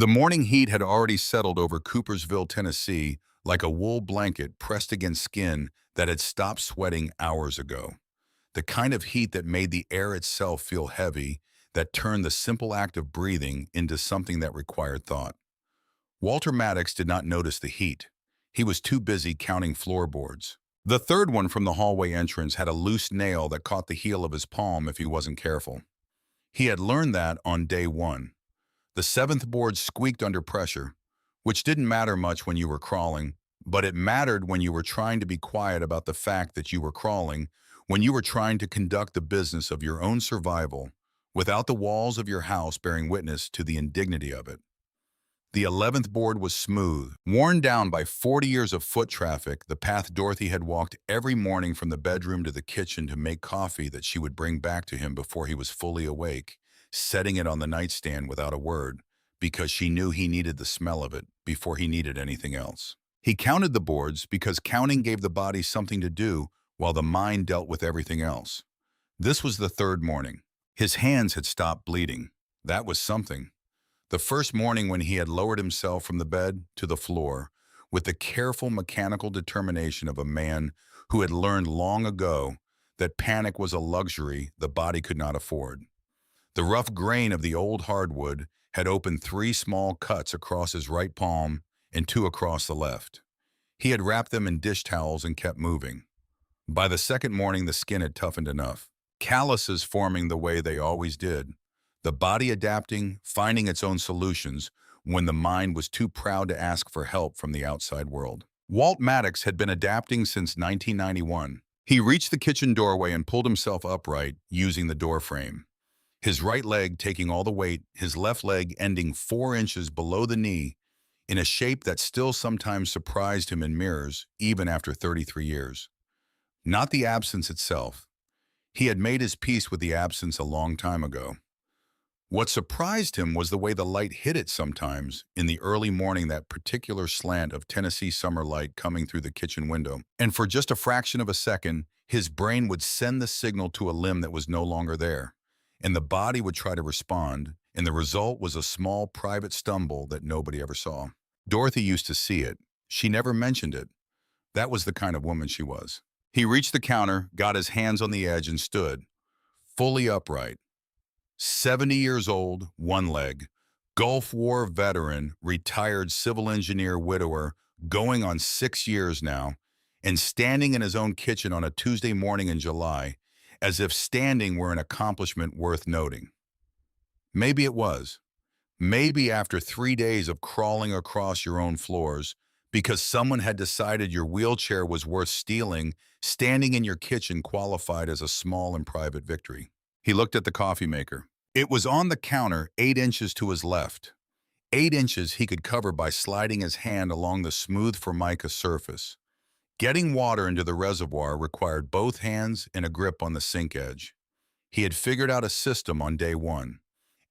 The morning heat had already settled over Coopersville, Tennessee, like a wool blanket pressed against skin that had stopped sweating hours ago. The kind of heat that made the air itself feel heavy, that turned the simple act of breathing into something that required thought. Walter Maddox did not notice the heat. He was too busy counting floorboards. The third one from the hallway entrance had a loose nail that caught the heel of his palm if he wasn't careful. He had learned that on day one. The seventh board squeaked under pressure, which didn't matter much when you were crawling, but it mattered when you were trying to be quiet about the fact that you were crawling, when you were trying to conduct the business of your own survival without the walls of your house bearing witness to the indignity of it. The 11th board was smooth, worn down by 40 years of foot traffic, the path Dorothy had walked every morning from the bedroom to the kitchen to make coffee that she would bring back to him before he was fully awake, setting it on the nightstand without a word, because she knew he needed the smell of it before he needed anything else. He counted the boards because counting gave the body something to do while the mind dealt with everything else. This was the third morning. His hands had stopped bleeding. That was something. The first morning when he had lowered himself from the bed to the floor with the careful mechanical determination of a man who had learned long ago that panic was a luxury the body could not afford. The rough grain of the old hardwood had opened 3 small cuts across his right palm and 2 across the left. He had wrapped them in dish towels and kept moving. By the second morning, the skin had toughened enough, calluses forming the way they always did, the body adapting, finding its own solutions when the mind was too proud to ask for help from the outside world. Walt Maddox had been adapting since 1991. He reached the kitchen doorway and pulled himself upright using the door frame. His right leg taking all the weight, his left leg ending 4 inches below the knee, in a shape that still sometimes surprised him in mirrors, even after 33 years. Not the absence itself. He had made his peace with the absence a long time ago. What surprised him was the way the light hit it sometimes in the early morning, that particular slant of Tennessee summer light coming through the kitchen window. And for just a fraction of a second, his brain would send the signal to a limb that was no longer there, and the body would try to respond, and the result was a small private stumble that nobody ever saw. Dorothy used to see it. She never mentioned it. That was the kind of woman she was. He reached the counter, got his hands on the edge, and stood, fully upright. 70 years old, one leg, Gulf War veteran, retired civil engineer widower, going on 6 years now, and standing in his own kitchen on a Tuesday morning in July, as if standing were an accomplishment worth noting. Maybe it was. Maybe after 3 days of crawling across your own floors, because someone had decided your wheelchair was worth stealing, standing in your kitchen qualified as a small and private victory. He looked at the coffee maker. It was on the counter 8 inches to his left. 8 inches he could cover by sliding his hand along the smooth formica surface. Getting water into the reservoir required both hands and a grip on the sink edge. He had figured out a system on day one.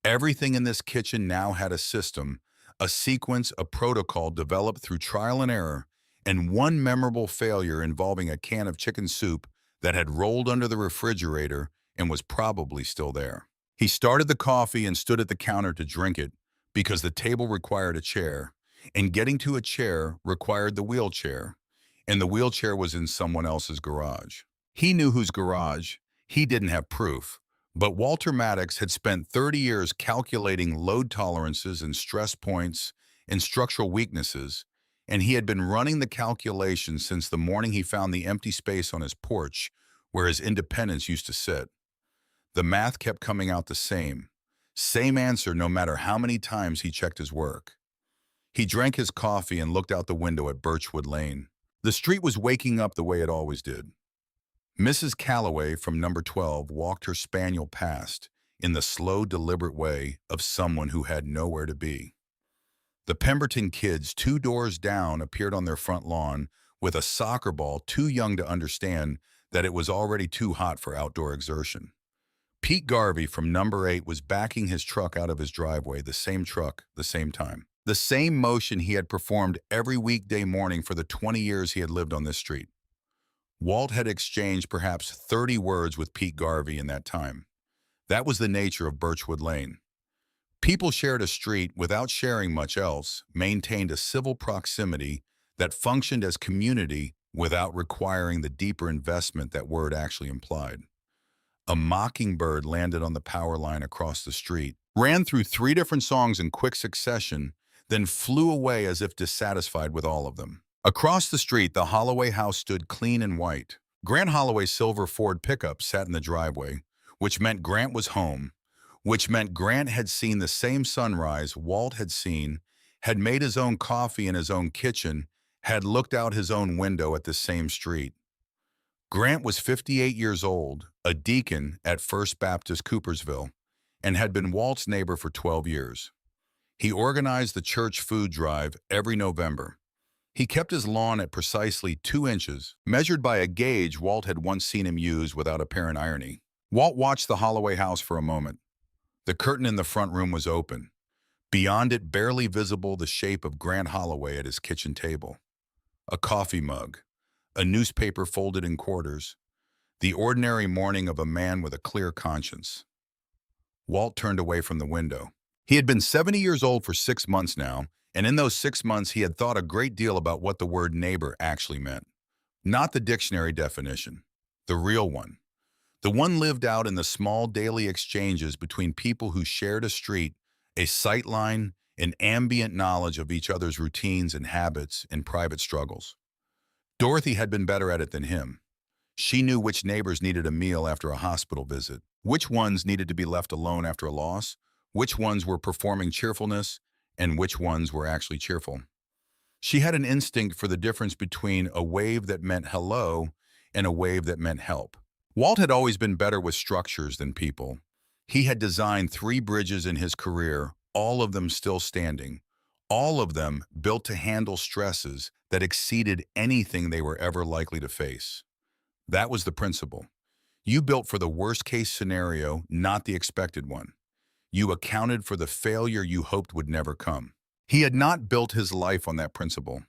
Everything in this kitchen now had a system, a sequence, a protocol developed through trial and error, and one memorable failure involving a can of chicken soup that had rolled under the refrigerator and was probably still there. He started the coffee and stood at the counter to drink it because the table required a chair, and getting to a chair required the wheelchair, and the wheelchair was in someone else's garage. He knew whose garage. He didn't have proof. But Walter Maddox had spent 30 years calculating load tolerances and stress points and structural weaknesses, and he had been running the calculations since the morning he found the empty space on his porch where his independence used to sit. The math kept coming out the same. Same answer no matter how many times he checked his work. He drank his coffee and looked out the window at Birchwood Lane. The street was waking up the way it always did. Mrs. Calloway from number 12 walked her spaniel past in the slow, deliberate way of someone who had nowhere to be. The Pemberton kids 2 doors down appeared on their front lawn with a soccer ball too young to understand that it was already too hot for outdoor exertion. Pete Garvey from number 8 was backing his truck out of his driveway, the same truck, the same time. The same motion he had performed every weekday morning for the 20 years he had lived on this street. Walt had exchanged perhaps 30 words with Pete Garvey in that time. That was the nature of Birchwood Lane. People shared a street without sharing much else, maintained a civil proximity that functioned as community without requiring the deeper investment that word actually implied. A mockingbird landed on the power line across the street, ran through 3 different songs in quick succession, then flew away as if dissatisfied with all of them. Across the street, the Holloway house stood clean and white. Grant Holloway's silver Ford pickup sat in the driveway, which meant Grant was home, which meant Grant had seen the same sunrise Walt had seen, had made his own coffee in his own kitchen, had looked out his own window at the same street. Grant was 58 years old, a deacon at First Baptist Coopersville, and had been Walt's neighbor for 12 years. He organized the church food drive every November. He kept his lawn at precisely 2 inches, measured by a gauge Walt had once seen him use without apparent irony. Walt watched the Holloway house for a moment. The curtain in the front room was open. Beyond it, barely visible, the shape of Grant Holloway at his kitchen table. A coffee mug, a newspaper folded in quarters, the ordinary morning of a man with a clear conscience. Walt turned away from the window. He had been 70 years old for 6 months now, and in those 6 months he had thought a great deal about what the word neighbor actually meant. Not the dictionary definition, the real one. The one lived out in the small daily exchanges between people who shared a street, a sightline, an ambient knowledge of each other's routines and habits and private struggles. Dorothy had been better at it than him. She knew which neighbors needed a meal after a hospital visit, which ones needed to be left alone after a loss, which ones were performing cheerfulness, and which ones were actually cheerful. She had an instinct for the difference between a wave that meant hello and a wave that meant help. Walt had always been better with structures than people. He had designed 3 bridges in his career, all of them still standing, all of them built to handle stresses that exceeded anything they were ever likely to face. That was the principle. You built for the worst-case scenario, not the expected one. You accounted for the failure you hoped would never come. He had not built his life on that principle.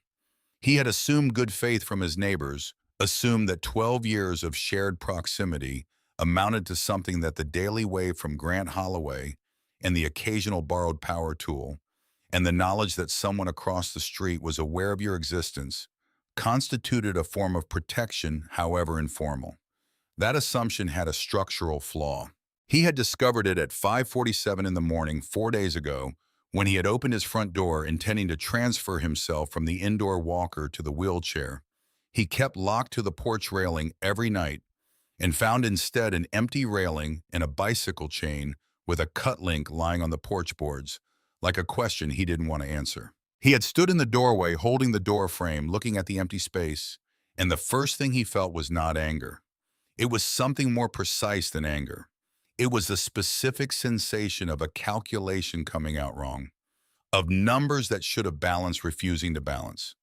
He had assumed good faith from his neighbors, assumed that 12 years of shared proximity amounted to something that the daily wave from Grant Holloway and the occasional borrowed power tool, and the knowledge that someone across the street was aware of your existence, constituted a form of protection, however informal. That assumption had a structural flaw. He had discovered it at 5:47 in the morning 4 days ago when he had opened his front door intending to transfer himself from the indoor walker to the wheelchair. He kept locked to the porch railing every night and found instead an empty railing and a bicycle chain with a cut link lying on the porch boards, like a question he didn't want to answer. He had stood in the doorway holding the door frame, looking at the empty space, and the first thing he felt was not anger. It was something more precise than anger. It was the specific sensation of a calculation coming out wrong, of numbers that should have balanced refusing to balance.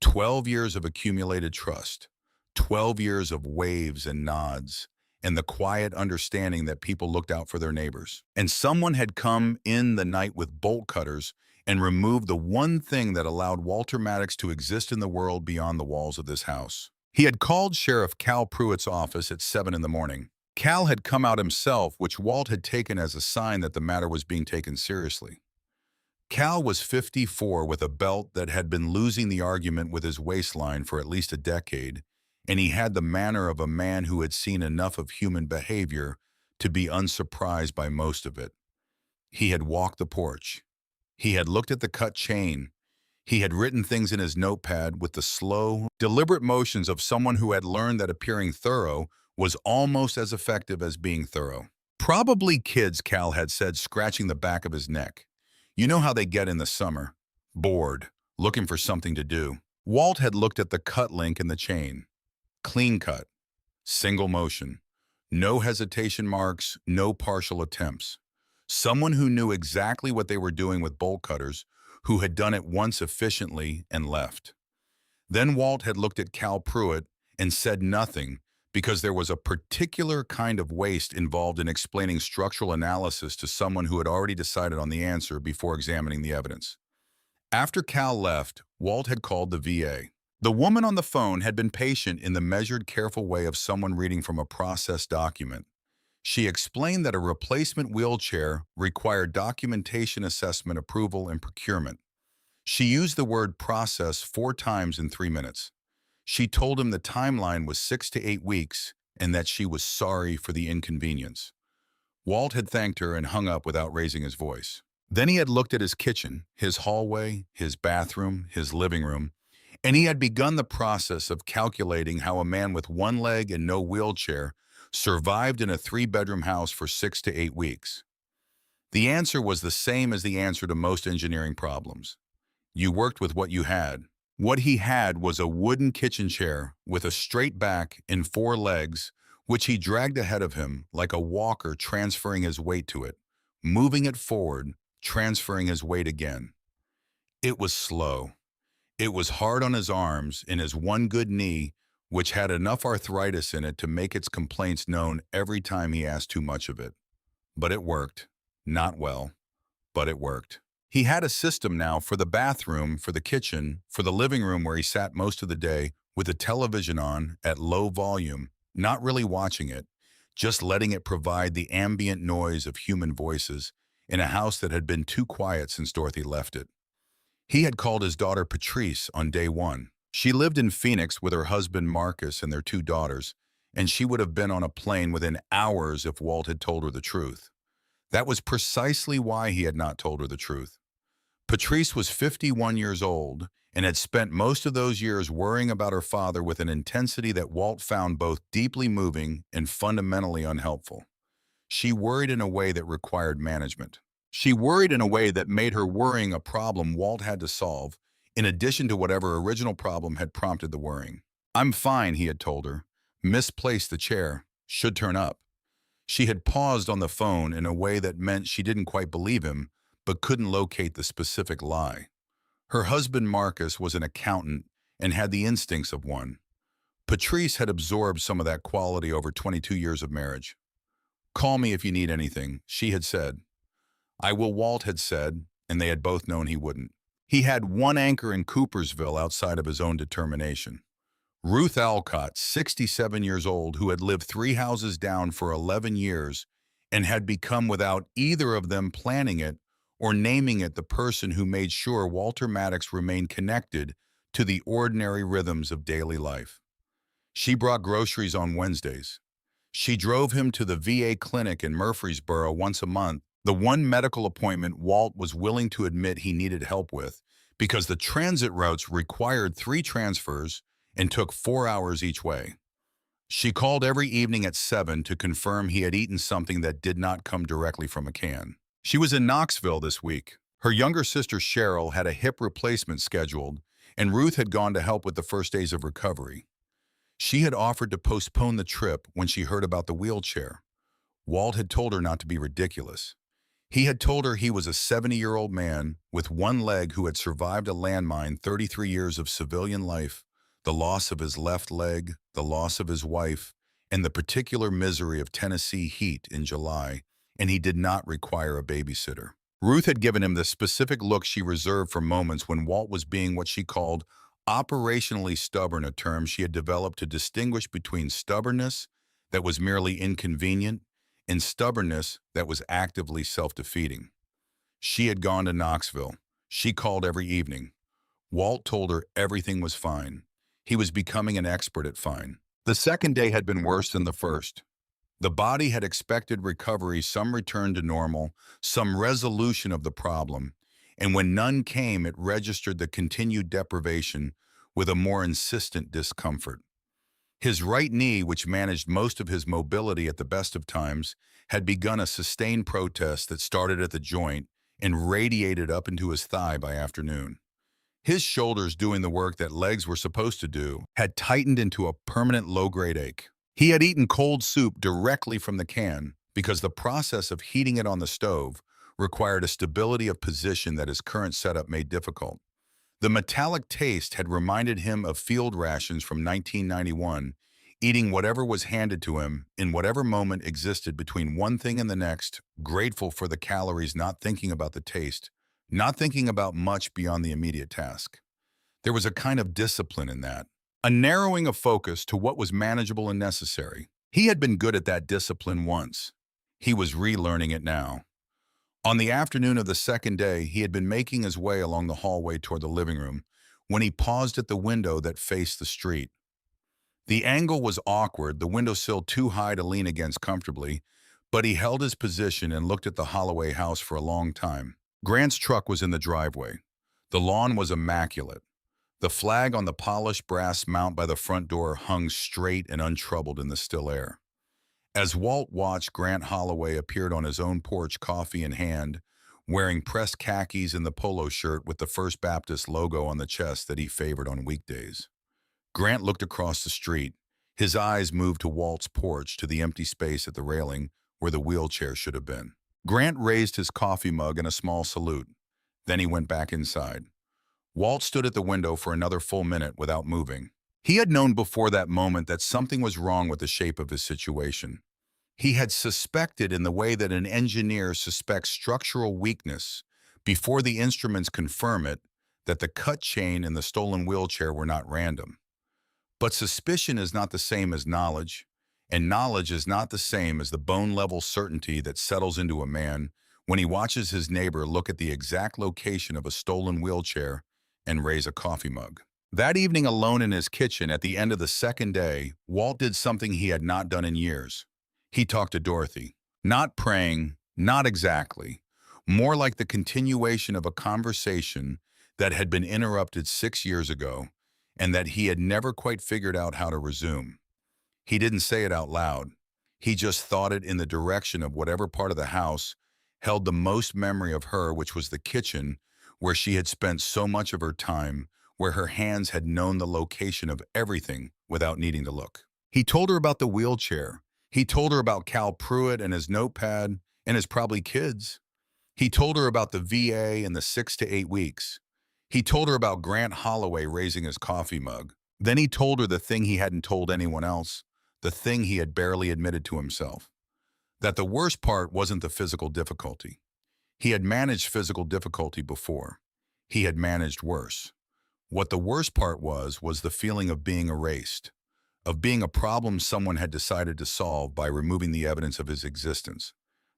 12 years of accumulated trust, 12 years of waves and nods, and the quiet understanding that people looked out for their neighbors. And someone had come in the night with bolt cutters and removed the one thing that allowed Walter Maddox to exist in the world beyond the walls of this house. He had called Sheriff Cal Pruitt's office at 7 in the morning. Cal had come out himself, which Walt had taken as a sign that the matter was being taken seriously. Cal was 54 with a belt that had been losing the argument with his waistline for at least a decade, and he had the manner of a man who had seen enough of human behavior to be unsurprised by most of it. He had walked the porch. He had looked at the cut chain. He had written things in his notepad with the slow, deliberate motions of someone who had learned that appearing thorough was almost as effective as being thorough. Probably kids, Cal had said, scratching the back of his neck. You know how they get in the summer. Bored, looking for something to do. Walt had looked at the cut link in the chain. Clean cut. Single motion. No hesitation marks, no partial attempts. Someone who knew exactly what they were doing with bolt cutters, who had done it once efficiently and left. Then Walt had looked at Cal Pruitt and said nothing because there was a particular kind of waste involved in explaining structural analysis to someone who had already decided on the answer before examining the evidence. After Cal left, Walt had called the VA. The woman on the phone had been patient in the measured, careful way of someone reading from a processed document. She explained that a replacement wheelchair required documentation assessment approval and procurement. She used the word process 4 times in 3 minutes. She told him the timeline was 6 to 8 weeks and that she was sorry for the inconvenience. Walt had thanked her and hung up without raising his voice. Then he had looked at his kitchen, his hallway, his bathroom, his living room, and he had begun the process of calculating how a man with one leg and no wheelchair survived in a three-bedroom house for 6 to 8 weeks. The answer was the same as the answer to most engineering problems. You worked with what you had. What he had was a wooden kitchen chair with a straight back and 4 legs, which he dragged ahead of him like a walker transferring his weight to it, moving it forward, transferring his weight again. It was slow. It was hard on his arms and his one good knee, which had enough arthritis in it to make its complaints known every time he asked too much of it. But it worked. Not well, but it worked. He had a system now for the bathroom, for the kitchen, for the living room where he sat most of the day with the television on at low volume, not really watching it, just letting it provide the ambient noise of human voices in a house that had been too quiet since Dorothy left it. He had called his daughter Patrice on day one. She lived in Phoenix with her husband Marcus and their 2 daughters, and she would have been on a plane within hours if Walt had told her the truth. That was precisely why he had not told her the truth. Patrice was 51 years old and had spent most of those years worrying about her father with an intensity that Walt found both deeply moving and fundamentally unhelpful. She worried in a way that required management. She worried in a way that made her worrying a problem Walt had to solve, in addition to whatever original problem had prompted the worrying. "I'm fine," he had told her. "Misplaced the chair. Should turn up." She had paused on the phone in a way that meant she didn't quite believe him, but couldn't locate the specific lie. Her husband Marcus was an accountant and had the instincts of one. Patrice had absorbed some of that quality over 22 years of marriage. "Call me if you need anything," she had said. "I will," Walt had said, and they had both known he wouldn't. He had one anchor in Coopersville outside of his own determination. Ruth Alcott, 67 years old, who had lived 3 houses down for 11 years and had become, without either of them planning it or naming it, the person who made sure Walter Maddox remained connected to the ordinary rhythms of daily life. She brought groceries on Wednesdays. She drove him to the VA clinic in Murfreesboro once a month, the one medical appointment Walt was willing to admit he needed help with, because the transit routes required 3 transfers and took 4 hours each way. She called every evening at 7 to confirm he had eaten something that did not come directly from a can. She was in Knoxville this week. Her younger sister Cheryl had a hip replacement scheduled, and Ruth had gone to help with the first days of recovery. She had offered to postpone the trip when she heard about the wheelchair. Walt had told her not to be ridiculous. He had told her he was a 70-year-old man with one leg who had survived a landmine, 33 years of civilian life, the loss of his left leg, the loss of his wife, and the particular misery of Tennessee heat in July, and he did not require a babysitter. Ruth had given him the specific look she reserved for moments when Walt was being what she called operationally stubborn, a term she had developed to distinguish between stubbornness that was merely inconvenient and stubbornness that was actively self-defeating. She had gone to Knoxville. She called every evening. Walt told her everything was fine. He was becoming an expert at fine. The second day had been worse than the first. The body had expected recovery, some return to normal, some resolution of the problem, and when none came, it registered the continued deprivation with a more insistent discomfort. His right knee, which managed most of his mobility at the best of times, had begun a sustained protest that started at the joint and radiated up into his thigh by afternoon. His shoulders, doing the work that legs were supposed to do, had tightened into a permanent low-grade ache. He had eaten cold soup directly from the can because the process of heating it on the stove required a stability of position that his current setup made difficult. The metallic taste had reminded him of field rations from 1991, eating whatever was handed to him in whatever moment existed between one thing and the next, grateful for the calories, not thinking about the taste, not thinking about much beyond the immediate task. There was a kind of discipline in that, a narrowing of focus to what was manageable and necessary. He had been good at that discipline once. He was relearning it now. On the afternoon of the second day, he had been making his way along the hallway toward the living room when he paused at the window that faced the street. The angle was awkward, the windowsill too high to lean against comfortably, but he held his position and looked at the Holloway house for a long time. Grant's truck was in the driveway. The lawn was immaculate. The flag on the polished brass mount by the front door hung straight and untroubled in the still air. As Walt watched, Grant Holloway appeared on his own porch, coffee in hand, wearing pressed khakis and the polo shirt with the First Baptist logo on the chest that he favored on weekdays. Grant looked across the street. His eyes moved to Walt's porch, to the empty space at the railing where the wheelchair should have been. Grant raised his coffee mug in a small salute. Then he went back inside. Walt stood at the window for another full minute without moving. He had known before that moment that something was wrong with the shape of his situation. He had suspected, in the way that an engineer suspects structural weakness before the instruments confirm it, that the cut chain and the stolen wheelchair were not random. But suspicion is not the same as knowledge, and knowledge is not the same as the bone-level certainty that settles into a man when he watches his neighbor look at the exact location of a stolen wheelchair and raise a coffee mug. That evening, alone in his kitchen at the end of the second day, Walt did something he had not done in years. He talked to Dorothy. Not praying, not exactly. More like the continuation of a conversation that had been interrupted 6 years ago and that he had never quite figured out how to resume. He didn't say it out loud. He just thought it in the direction of whatever part of the house held the most memory of her, which was the kitchen, where she had spent so much of her time, where her hands had known the location of everything without needing to look. He told her about the wheelchair. He told her about Cal Pruitt and his notepad and his probably kids. He told her about the VA and the 6 to 8 weeks. He told her about Grant Holloway raising his coffee mug. Then he told her the thing he hadn't told anyone else, the thing he had barely admitted to himself. That the worst part wasn't the physical difficulty. He had managed physical difficulty before. He had managed worse. What the worst part was the feeling of being erased, of being a problem someone had decided to solve by removing the evidence of his existence.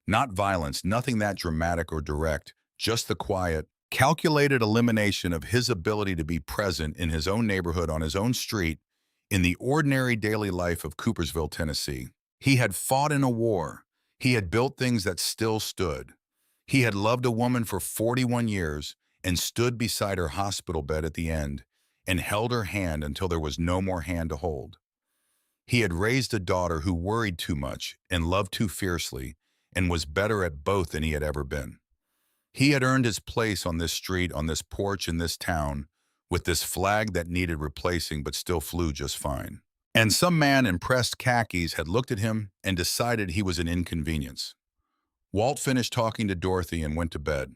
Not violence, nothing that dramatic or direct, just the quiet, calculated elimination of his ability to be present in his own neighborhood, on his own street, in the ordinary daily life of Coopersville, Tennessee. He had fought in a war. He had built things that still stood. He had loved a woman for 41 years and stood beside her hospital bed at the end and held her hand until there was no more hand to hold. He had raised a daughter who worried too much and loved too fiercely and was better at both than he had ever been. He had earned his place on this street, on this porch in this town, with this flag that needed replacing but still flew just fine. And some man in pressed khakis had looked at him and decided he was an inconvenience. Walt finished talking to Dorothy and went to bed.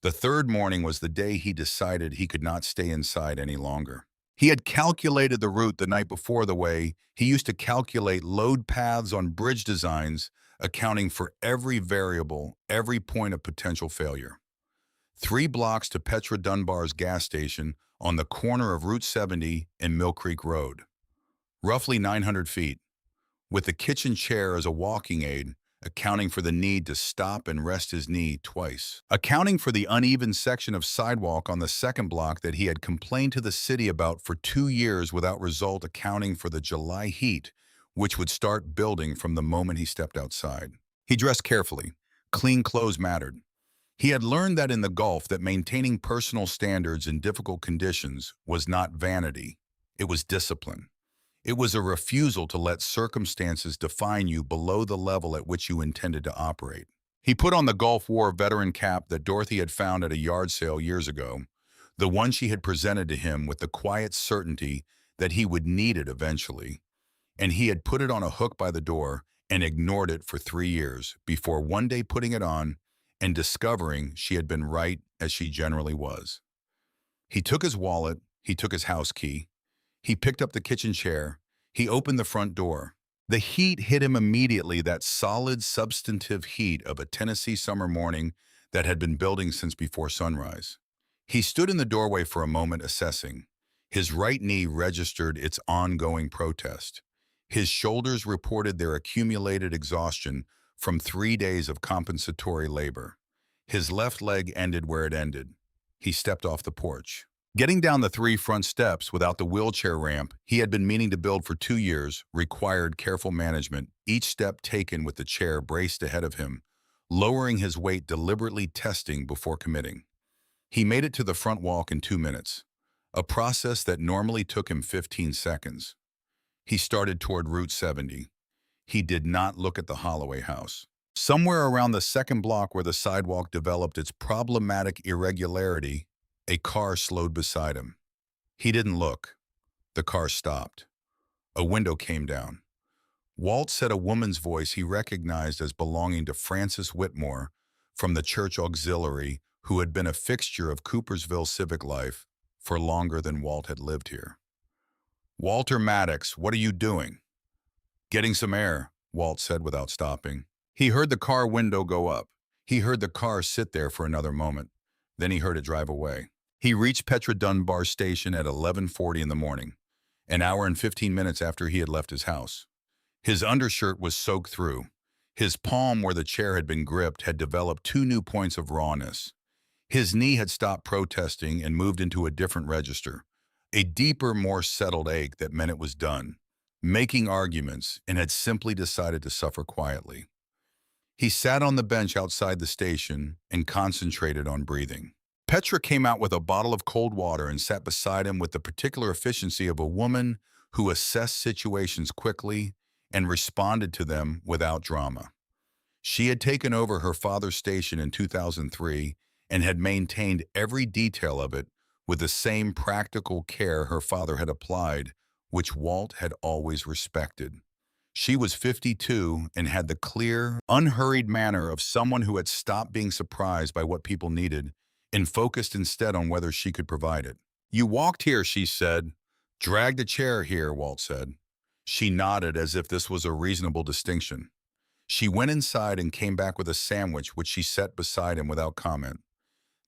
The third morning was the day he decided he could not stay inside any longer. He had calculated the route the night before, the way he used to calculate load paths on bridge designs, accounting for every variable, every point of potential failure. 3 blocks to Petra Dunbar's gas station on the corner of Route 70 and Mill Creek Road. Roughly 900 feet, with the kitchen chair as a walking aid, accounting for the need to stop and rest his knee twice. Accounting for the uneven section of sidewalk on the second block that he had complained to the city about for 2 years without result, accounting for the July heat, which would start building from the moment he stepped outside. He dressed carefully. Clean clothes mattered. He had learned that in the Gulf that maintaining personal standards in difficult conditions was not vanity. It was discipline. It was a refusal to let circumstances define you below the level at which you intended to operate. He put on the Gulf War veteran cap that Dorothy had found at a yard sale years ago, the one she had presented to him with the quiet certainty that he would need it eventually. And he had put it on a hook by the door and ignored it for 3 years before one day putting it on and discovering she had been right, as she generally was. He took his wallet, he took his house key, he picked up the kitchen chair, he opened the front door. The heat hit him immediately, that solid, substantive heat of a Tennessee summer morning that had been building since before sunrise. He stood in the doorway for a moment, assessing. His right knee registered its ongoing protest. His shoulders reported their accumulated exhaustion from 3 days of compensatory labor. His left leg ended where it ended. He stepped off the porch. Getting down the 3 front steps without the wheelchair ramp he had been meaning to build for 2 years required careful management, each step taken with the chair braced ahead of him, lowering his weight deliberately testing before committing. He made it to the front walk in 2 minutes, a process that normally took him 15 seconds. He started toward Route 70. He did not look at the Holloway house. Somewhere around the second block where the sidewalk developed its problematic irregularity, a car slowed beside him. He didn't look. The car stopped. A window came down. Walt said a woman's voice he recognized as belonging to Frances Whitmore from the church auxiliary who had been a fixture of Coopersville civic life for longer than Walt had lived here. "Walter Maddox, what are you doing?" "Getting some air," Walt said without stopping. He heard the car window go up. He heard the car sit there for another moment. Then he heard it drive away. He reached Petra Dunbar Station at 11:40 in the morning, an hour and 15 minutes after he had left his house. His undershirt was soaked through. His palm where the chair had been gripped had developed 2 new points of rawness. His knee had stopped protesting and moved into a different register, a deeper, more settled ache that meant it was done, making arguments, and had simply decided to suffer quietly. He sat on the bench outside the station and concentrated on breathing. Petra came out with a bottle of cold water and sat beside him with the particular efficiency of a woman who assessed situations quickly and responded to them without drama. She had taken over her father's station in 2003 and had maintained every detail of it with the same practical care her father had applied, which Walt had always respected. She was 52 and had the clear, unhurried manner of someone who had stopped being surprised by what people needed and focused instead on whether she could provide it. "You walked here," she said. "Dragged a chair here," Walt said. She nodded as if this was a reasonable distinction. She went inside and came back with a sandwich which she set beside him without comment.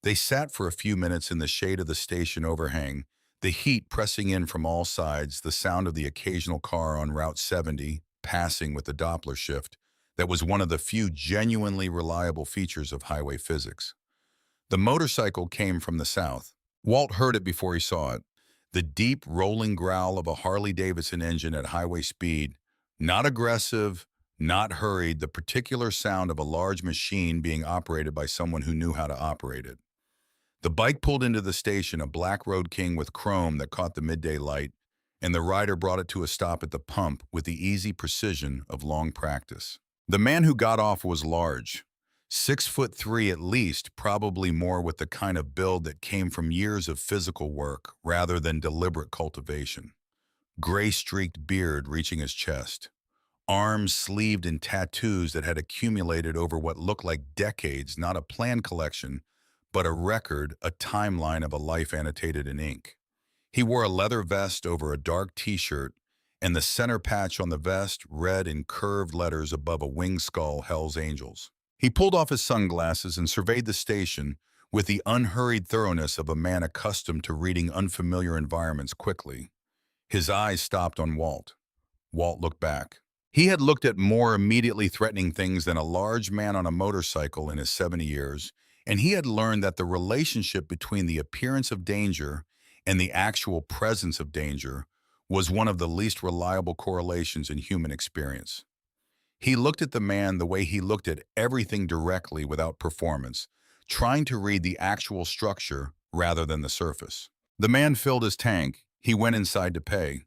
They sat for a few minutes in the shade of the station overhang, the heat pressing in from all sides, the sound of the occasional car on Route 70 passing with the Doppler shift that was one of the few genuinely reliable features of highway physics. The motorcycle came from the south. Walt heard it before he saw it. The deep, rolling growl of a Harley-Davidson engine at highway speed, not aggressive, not hurried, the particular sound of a large machine being operated by someone who knew how to operate it. The bike pulled into the station, a black Road King with chrome that caught the midday light, and the rider brought it to a stop at the pump with the easy precision of long practice. The man who got off was large, 6'3" at least, probably more with the kind of build that came from years of physical work rather than deliberate cultivation. Gray-streaked beard reaching his chest, arms sleeved in tattoos that had accumulated over what looked like decades, not a planned collection, but a record, a timeline of a life annotated in ink. He wore a leather vest over a dark t-shirt, and the center patch on the vest read in curved letters above a winged skull, Hell's Angels. He pulled off his sunglasses and surveyed the station with the unhurried thoroughness of a man accustomed to reading unfamiliar environments quickly. His eyes stopped on Walt. Walt looked back. He had looked at more immediately threatening things than a large man on a motorcycle in his 70 years, and he had learned that the relationship between the appearance of danger and the actual presence of danger was one of the least reliable correlations in human experience. He looked at the man the way he looked at everything directly without performance, trying to read the actual structure rather than the surface. The man filled his tank. He went inside to pay.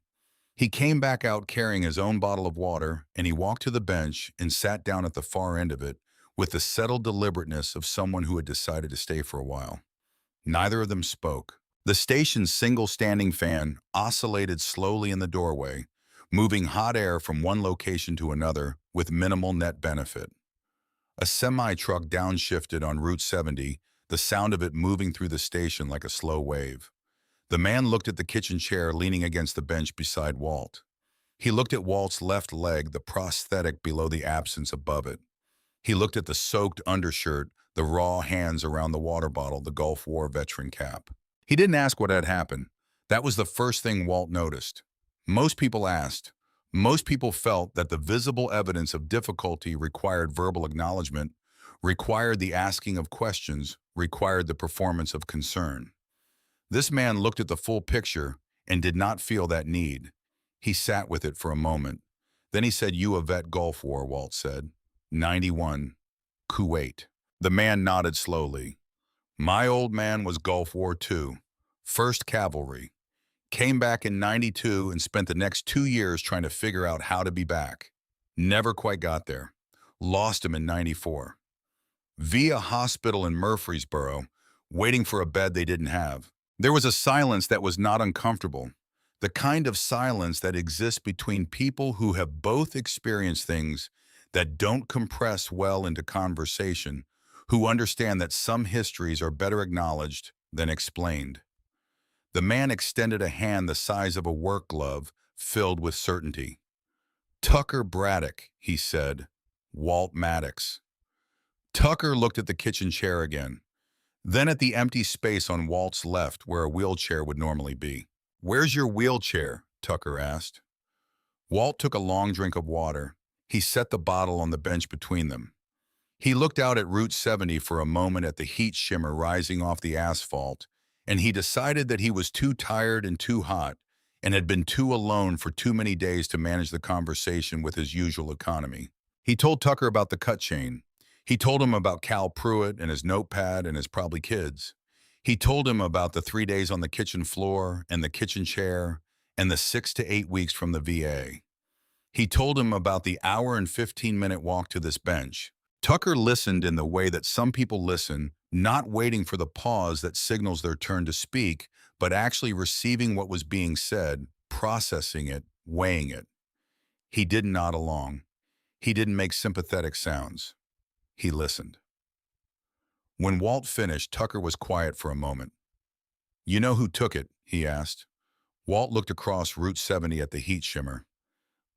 He came back out carrying his own bottle of water, and he walked to the bench and sat down at the far end of it with the settled deliberateness of someone who had decided to stay for a while. Neither of them spoke. The station's single standing fan oscillated slowly in the doorway, moving hot air from one location to another with minimal net benefit. A semi-truck downshifted on Route 70, the sound of it moving through the station like a slow wave. The man looked at the kitchen chair leaning against the bench beside Walt. He looked at Walt's left leg, the prosthetic below the absence above it. He looked at the soaked undershirt, the raw hands around the water bottle, the Gulf War veteran cap. He didn't ask what had happened. That was the first thing Walt noticed. Most people asked, Most people felt that the visible evidence of difficulty required verbal acknowledgement, required the asking of questions, required the performance of concern. This man looked at the full picture and did not feel that need. He sat with it for a moment. Then he said, "You a vet Gulf War," Walt said. 91, Kuwait. The man nodded slowly. "My old man was Gulf War II, 1st Cavalry. Came back in 92 and spent the next 2 years trying to figure out how to be back. Never quite got there. Lost him in 94. Via hospital in Murfreesboro, waiting for a bed they didn't have. There was a silence that was not uncomfortable, the kind of silence that exists between people who have both experienced things that don't compress well into conversation, who understand that some histories are better acknowledged than explained. The man extended a hand the size of a work glove, filled with certainty. "Tucker Braddock," he said. "Walt Maddox." Tucker looked at the kitchen chair again, then at the empty space on Walt's left where a wheelchair would normally be. "Where's your wheelchair?" Tucker asked. Walt took a long drink of water. He set the bottle on the bench between them. He looked out at Route 70 for a moment at the heat shimmer rising off the asphalt, and he decided that he was too tired and too hot and had been too alone for too many days to manage the conversation with his usual economy. He told Tucker about the cut chain. He told him about Cal Pruitt and his notepad and his probably kids. He told him about the 3 days on the kitchen floor and the kitchen chair and the 6 to 8 weeks from the VA. He told him about the hour and 15-minute walk to this bench. Tucker listened in the way that some people listen, not waiting for the pause that signals their turn to speak, but actually receiving what was being said, processing it, weighing it. He didn't nod along. He didn't make sympathetic sounds. He listened. When Walt finished, Tucker was quiet for a moment. "You know who took it?" he asked. Walt looked across Route 70 at the heat shimmer.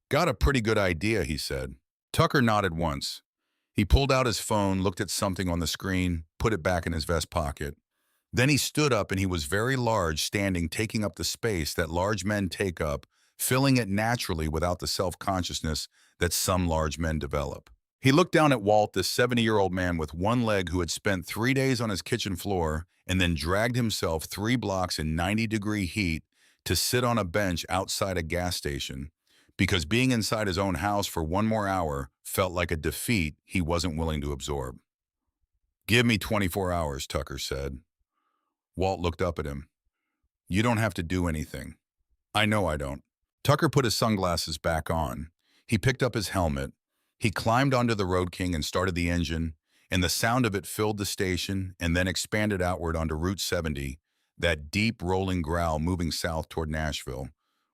"Got a pretty good idea," he said. Tucker nodded once. He pulled out his phone, looked at something on the screen, put it back in his vest pocket. Then he stood up and he was very large, standing, taking up the space that large men take up, filling it naturally without the self-consciousness that some large men develop. He looked down at Walt, this 70-year-old man with one leg who had spent 3 days on his kitchen floor and then dragged himself 3 blocks in 90-degree heat to sit on a bench outside a gas station because being inside his own house for one more hour felt like a defeat he wasn't willing to absorb. "Give me 24 hours, Tucker said. Walt looked up at him. "You don't have to do anything." "I know I don't." Tucker put his sunglasses back on. He picked up his helmet. He climbed onto the Road King and started the engine, and the sound of it filled the station and then expanded outward onto Route 70, that deep rolling growl moving south toward Nashville,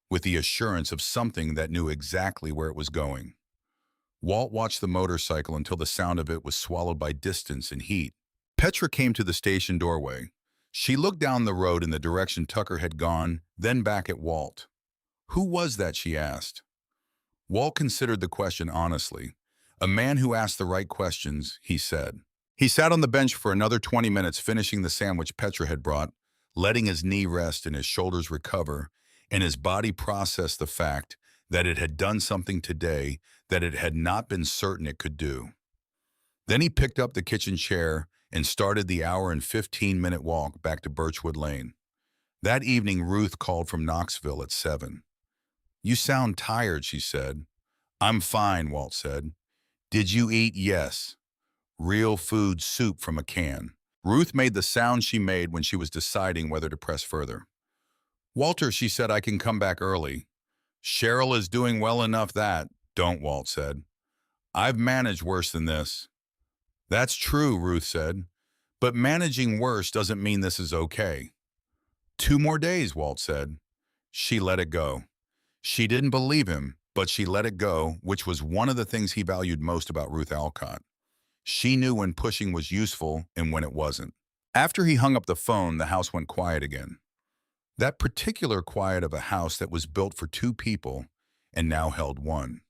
with the assurance of something that knew exactly where it was going. Walt watched the motorcycle until the sound of it was swallowed by distance and heat. Petra came to the station doorway. She looked down the road in the direction Tucker had gone, then back at Walt. "Who was that?" she asked. Walt considered the question honestly. "A man who asked the right questions," he said. He sat on the bench for another 20 minutes, finishing the sandwich Petra had brought, letting his knee rest and his shoulders recover, and his body process the fact that it had done something today that it had not been certain it could do. Then he picked up the kitchen chair and started the hour and 15-minute walk back to Birchwood Lane. That evening, Ruth called from Knoxville at 7. "You sound tired," she said. "I'm fine," Walt said. "Did you eat?" "Yes. Real food, soup from a can." Ruth made the sound she made when she was deciding whether to press further. "Walter," she said, "I can come back early." "Cheryl is doing well enough that." "Don't," Walt said. "I've managed worse than this." "That's true," Ruth said. "But managing worse doesn't mean this is okay." "2 more days," Walt said. She let it go. She didn't believe him, but she let it go, which was one of the things he valued most about Ruth Alcott. She knew when pushing was useful and when it wasn't. After he hung up the phone, the house went quiet again. That particular quiet of a house that was built for 2 people and now held 1.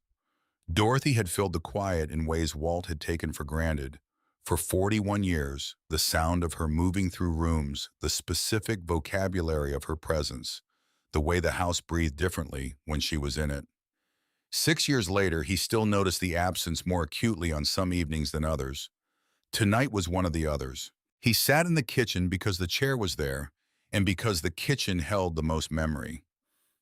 Dorothy had filled the quiet in ways Walt had taken for granted. For 41 years, the sound of her moving through rooms, the specific vocabulary of her presence, the way the house breathed differently when she was in it. 6 years later, he still noticed the absence more acutely on some evenings than others. Tonight was one of the others. He sat in the kitchen because the chair was there, and because the kitchen held the most memory.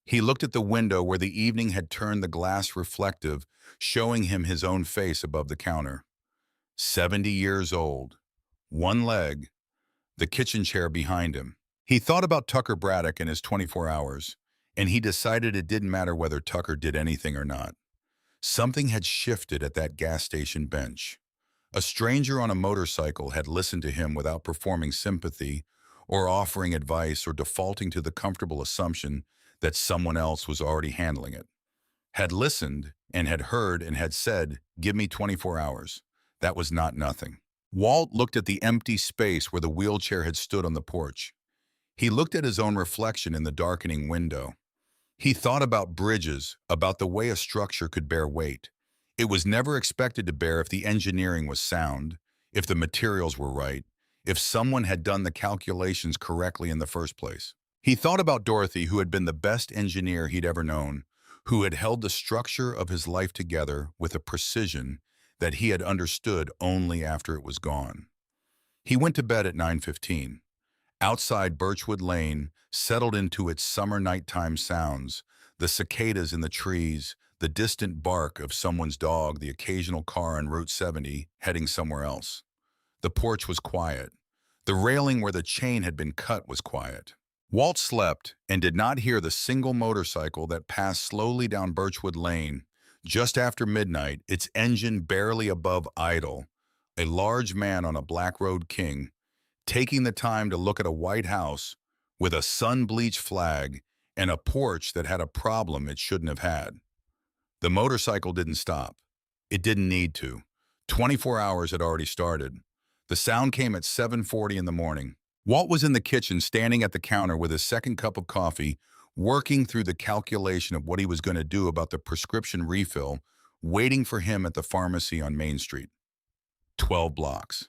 He looked at the window where the evening had turned the glass reflective, showing him his own face above the counter. 70 years old. One leg, the kitchen chair behind him. He thought about Tucker Braddock and his 24 hours, and he decided it didn't matter whether Tucker did anything or not. Something had shifted at that gas station bench. A stranger on a motorcycle had listened to him without performing sympathy or offering advice or defaulting to the comfortable assumption that someone else was already handling it. Had listened and had heard and had said, "Give me 24 hours." That was not nothing. Walt looked at the empty space where the wheelchair had stood on the porch. He looked at his own reflection in the darkening window. He thought about bridges, about the way a structure could bear weight. It was never expected to bear if the engineering was sound, if the materials were right, if someone had done the calculations correctly in the first place. He thought about Dorothy, who had been the best engineer he'd ever known, who had held the structure of his life together with a precision that he had understood only after it was gone. He went to bed at 9:15. Outside, Birchwood Lane settled into its summer nighttime sounds, the cicadas in the trees, the distant bark of someone's dog, the occasional car on Route 70 heading somewhere else. The porch was quiet. The railing where the chain had been cut was quiet. Walt slept and did not hear the single motorcycle that passed slowly down Birchwood Lane. Just after midnight, its engine barely above idle, a large man on a black Road King, taking the time to look at a white house with a sun-bleached flag and a porch that had a problem it shouldn't have had. The motorcycle didn't stop. It didn't need to. 24 hours had already started. The sound came at 7:40 in the morning. Walt was in the kitchen, standing at the counter with his second cup of coffee, working through the calculation of what he was going to do about the prescription refill, waiting for him at the pharmacy on Main Street. 12 blocks.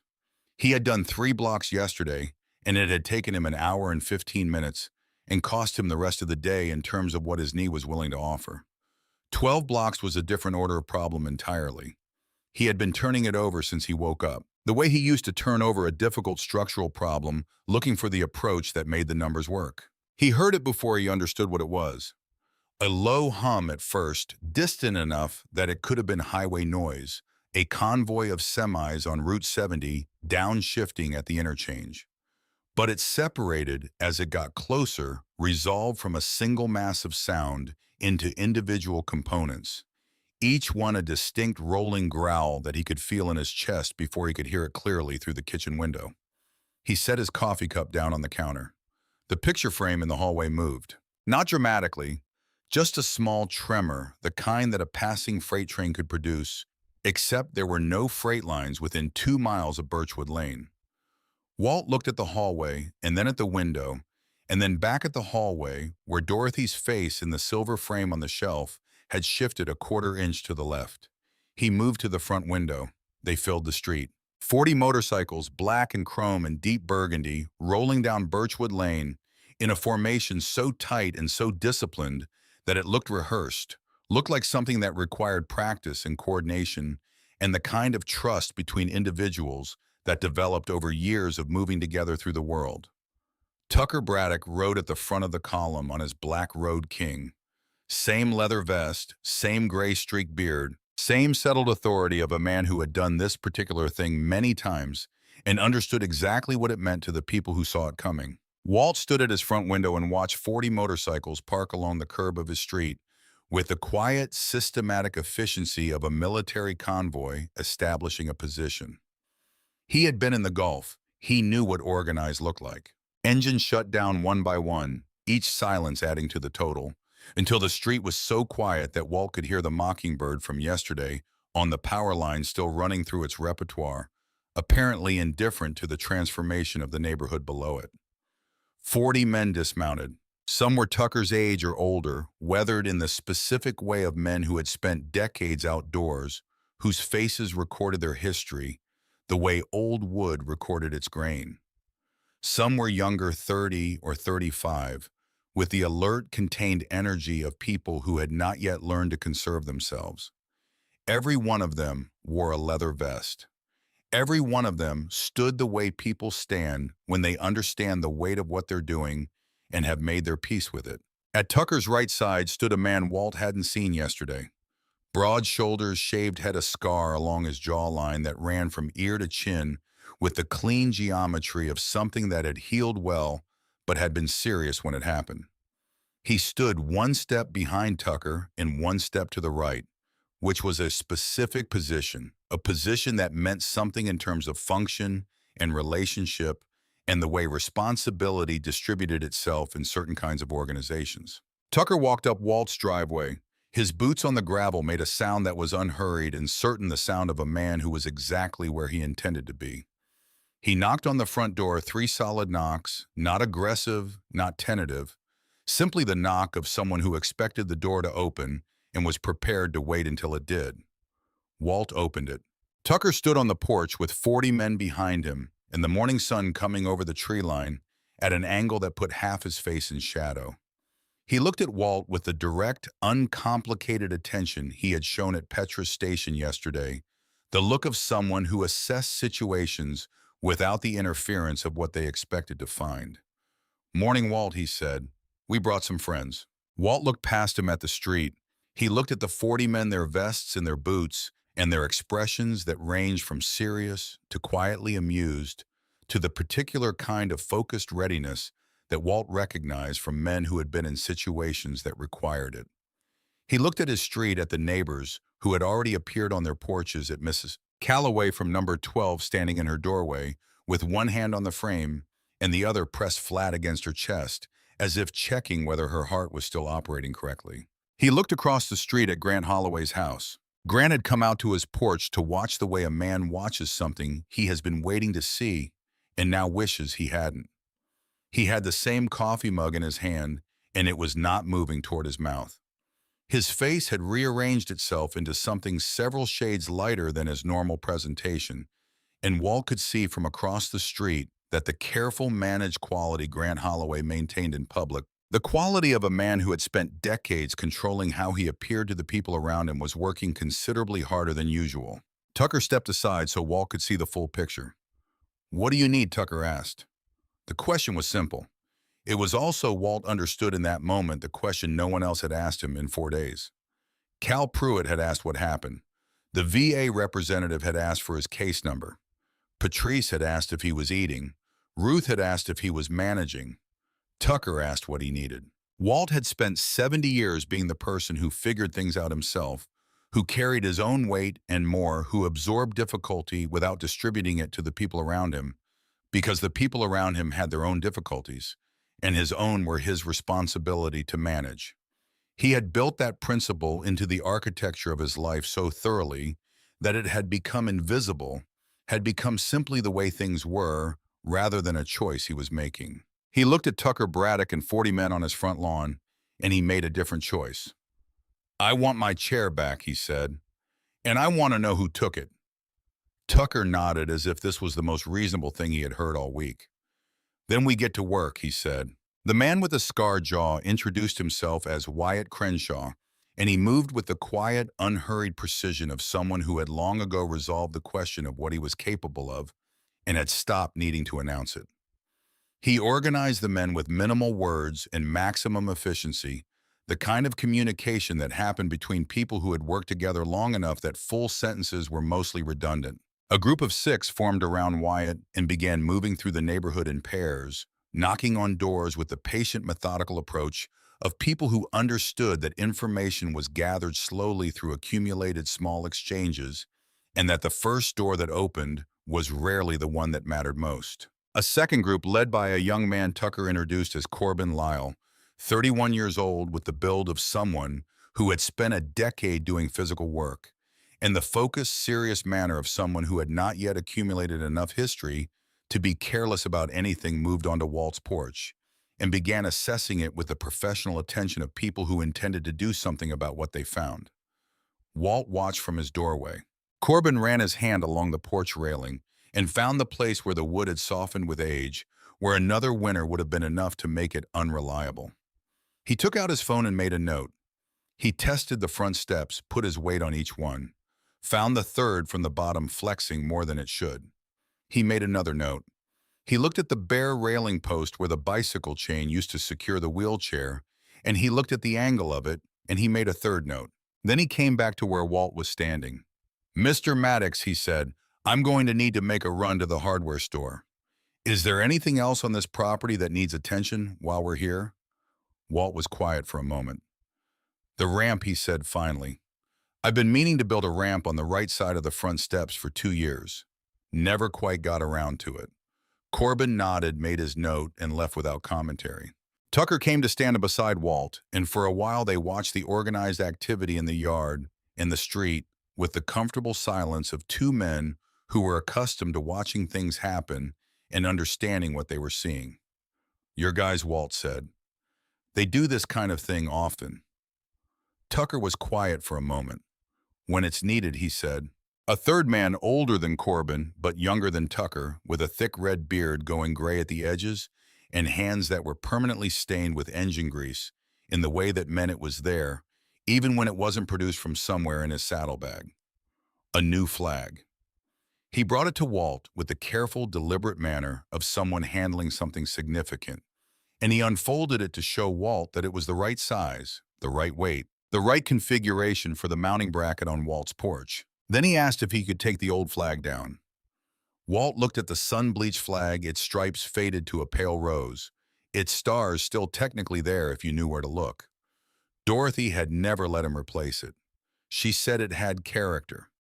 He had done 3 blocks yesterday, and it had taken him an hour and 15 minutes and cost him the rest of the day in terms of what his knee was willing to offer. 12 blocks was a different order of problem entirely. He had been turning it over since he woke up, the way he used to turn over a difficult structural problem, looking for the approach that made the numbers work. He heard it before he understood what it was. A low hum at first, distant enough that it could have been highway noise, a convoy of semis on Route 70 downshifting at the interchange. But it separated as it got closer, resolved from a single massive sound into individual components, each one a distinct rolling growl that he could feel in his chest before he could hear it clearly through the kitchen window. He set his coffee cup down on the counter. The picture frame in the hallway moved. Not dramatically, just a small tremor, the kind that a passing freight train could produce, except there were no freight lines within 2 miles of Birchwood Lane. Walt looked at the hallway, and then at the window, and then back at the hallway, where Dorothy's face in the silver frame on the shelf had shifted a quarter-inch to the left. He moved to the front window. They filled the street. 40 motorcycles, black and chrome and deep burgundy, rolling down Birchwood Lane in a formation so tight and so disciplined that it looked rehearsed, looked like something that required practice and coordination and the kind of trust between individuals that developed over years of moving together through the world. Tucker Braddock rode at the front of the column on his black Road King. Same leather vest, same gray streaked beard, same settled authority of a man who had done this particular thing many times and understood exactly what it meant to the people who saw it coming. Walt stood at his front window and watched 40 motorcycles park along the curb of his street with the quiet, systematic efficiency of a military convoy establishing a position. He had been in the Gulf. He knew what organized looked like. Engines shut down one by one, each silence adding to the total, until the street was so quiet that Walt could hear the Mockingbird from yesterday on the power line still running through its repertoire, apparently indifferent to the transformation of the neighborhood below it. 40 men dismounted. Some were Tucker's age or older, weathered in the specific way of men who had spent decades outdoors, whose faces recorded their history, the way old wood recorded its grain. Some were younger, 30 or 35, with the alert, contained energy of people who had not yet learned to conserve themselves. Every one of them wore a leather vest. Every one of them stood the way people stand when they understand the weight of what they're doing and have made their peace with it. At Tucker's right side stood a man Walt hadn't seen yesterday. Broad shoulders, shaved head, a scar along his jawline that ran from ear to chin with the clean geometry of something that had healed well but had been serious when it happened. He stood one step behind Tucker and one step to the right, which was a specific position, a position that meant something in terms of function and relationship and the way responsibility distributed itself in certain kinds of organizations. Tucker walked up Walt's driveway. His boots on the gravel made a sound that was unhurried and certain, the sound of a man who was exactly where he intended to be. He knocked on the front door, 3 solid knocks, not aggressive, not tentative, simply the knock of someone who expected the door to open and was prepared to wait until it did. Walt opened it. Tucker stood on the porch with 40 men behind him and the morning sun coming over the tree line at an angle that put half his face in shadow. He looked at Walt with the direct, uncomplicated attention he had shown at Petra's station yesterday, the look of someone who assessed situations without the interference of what they expected to find. "Morning, Walt," he said. "We brought some friends." Walt looked past him at the street. He looked at the 40 men, their vests and their boots, and their expressions that ranged from serious to quietly amused to the particular kind of focused readiness that Walt recognized from men who had been in situations that required it. He looked at his street, at the neighbors who had already appeared on their porches, at Mrs. Calloway from number 12 standing in her doorway with one hand on the frame and the other pressed flat against her chest, as if checking whether her heart was still operating correctly. He looked across the street at Grant Holloway's house. Grant had come out to his porch to watch the way a man watches something he has been waiting to see and now wishes he hadn't. He had the same coffee mug in his hand, and it was not moving toward his mouth. His face had rearranged itself into something several shades lighter than his normal presentation, and Walt could see from across the street that the careful, managed quality Grant Holloway maintained in public, the quality of a man who had spent decades controlling how he appeared to the people around him, was working considerably harder than usual. Tucker stepped aside so Walt could see the full picture. "What do you need?" Tucker asked. The question was simple. It was also, Walt understood in that moment, the question no one else had asked him in 4 days. Cal Pruitt had asked what happened. The VA representative had asked for his case number. Patrice had asked if he was eating. Ruth had asked if he was managing. Tucker asked what he needed. Walt had spent 70 years being the person who figured things out himself, who carried his own weight and more, who absorbed difficulty without distributing it to the people around him, because the people around him had their own difficulties, and his own were his responsibility to manage. He had built that principle into the architecture of his life so thoroughly that it had become invisible, had become simply the way things were, rather than a choice he was making. He looked at Tucker Braddock and 40 men on his front lawn, and he made a different choice. "I want my chair back," he said, "and I want to know who took it." Tucker nodded as if this was the most reasonable thing he had heard all week. "Then we get to work," he said. The man with the scar jaw introduced himself as Wyatt Crenshaw, and he moved with the quiet, unhurried precision of someone who had long ago resolved the question of what he was capable of and had stopped needing to announce it. He organized the men with minimal words and maximum efficiency, the kind of communication that happened between people who had worked together long enough that full sentences were mostly redundant. A group of 6 formed around Wyatt and began moving through the neighborhood in pairs, knocking on doors with the patient, methodical approach of people who understood that information was gathered slowly through accumulated small exchanges, and that the first door that opened was rarely the one that mattered most. A second group, led by a young man Tucker introduced as Corbin Lyle, 31 years old, with the build of someone who had spent a decade doing physical work, and the focused, serious manner of someone who had not yet accumulated enough history to be careless about anything, moved onto Walt's porch and began assessing it with the professional attention of people who intended to do something about what they found. Walt watched from his doorway. Corbin ran his hand along the porch railing and found the place where the wood had softened with age, where another winter would have been enough to make it unreliable. He took out his phone and made a note. He tested the front steps, put his weight on each one, found the third from the bottom flexing more than it should. He made another note. He looked at the bare railing post where the bicycle chain used to secure the wheelchair, and he looked at the angle of it, and he made a third note. Then he came back to where Walt was standing. "Mr. Maddox," he said, "I'm going to need to make a run to the hardware store. Is there anything else on this property that needs attention while we're here?" Walt was quiet for a moment. "The ramp," he said finally. "I've been meaning to build a ramp on the right side of the front steps for 2 years. Never quite got around to it." Corbin nodded, made his note, and left without commentary. Tucker came to stand beside Walt, and for a while they watched the organized activity in the yard, in the street, with the comfortable silence of two men who were accustomed to watching things happen and understanding what they were seeing. "Your guys," Walt said. "They do this kind of thing often." Tucker was quiet for a moment. "When it's needed," he said. A third man, older than Corbin, but younger than Tucker, with a thick red beard going gray at the edges and hands that were permanently stained with engine grease in the way that meant it was there, even when it wasn't produced from somewhere in his saddlebag. A new flag. He brought it to Walt with the careful, deliberate manner of someone handling something significant, and he unfolded it to show Walt that it was the right size, the right weight, the right configuration for the mounting bracket on Walt's porch. Then he asked if he could take the old flag down. Walt looked at the sun-bleached flag, its stripes faded to a pale rose, its stars still technically there if you knew where to look. Dorothy had never let him replace it. She said it had character.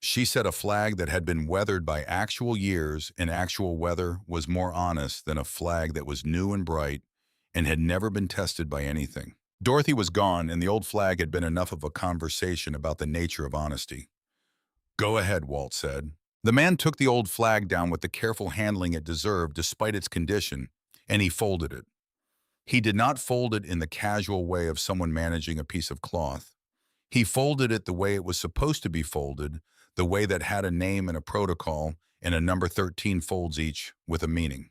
She said a flag that had been weathered by actual years and actual weather was more honest than a flag that was new and bright and had never been tested by anything. Dorothy was gone, and the old flag had been enough of a conversation about the nature of honesty. "Go ahead," Walt said. The man took the old flag down with the careful handling it deserved despite its condition, and he folded it. He did not fold it in the casual way of someone managing a piece of cloth. He folded it the way it was supposed to be folded, the way that had a name and a protocol, and a number 13 folds each with a meaning.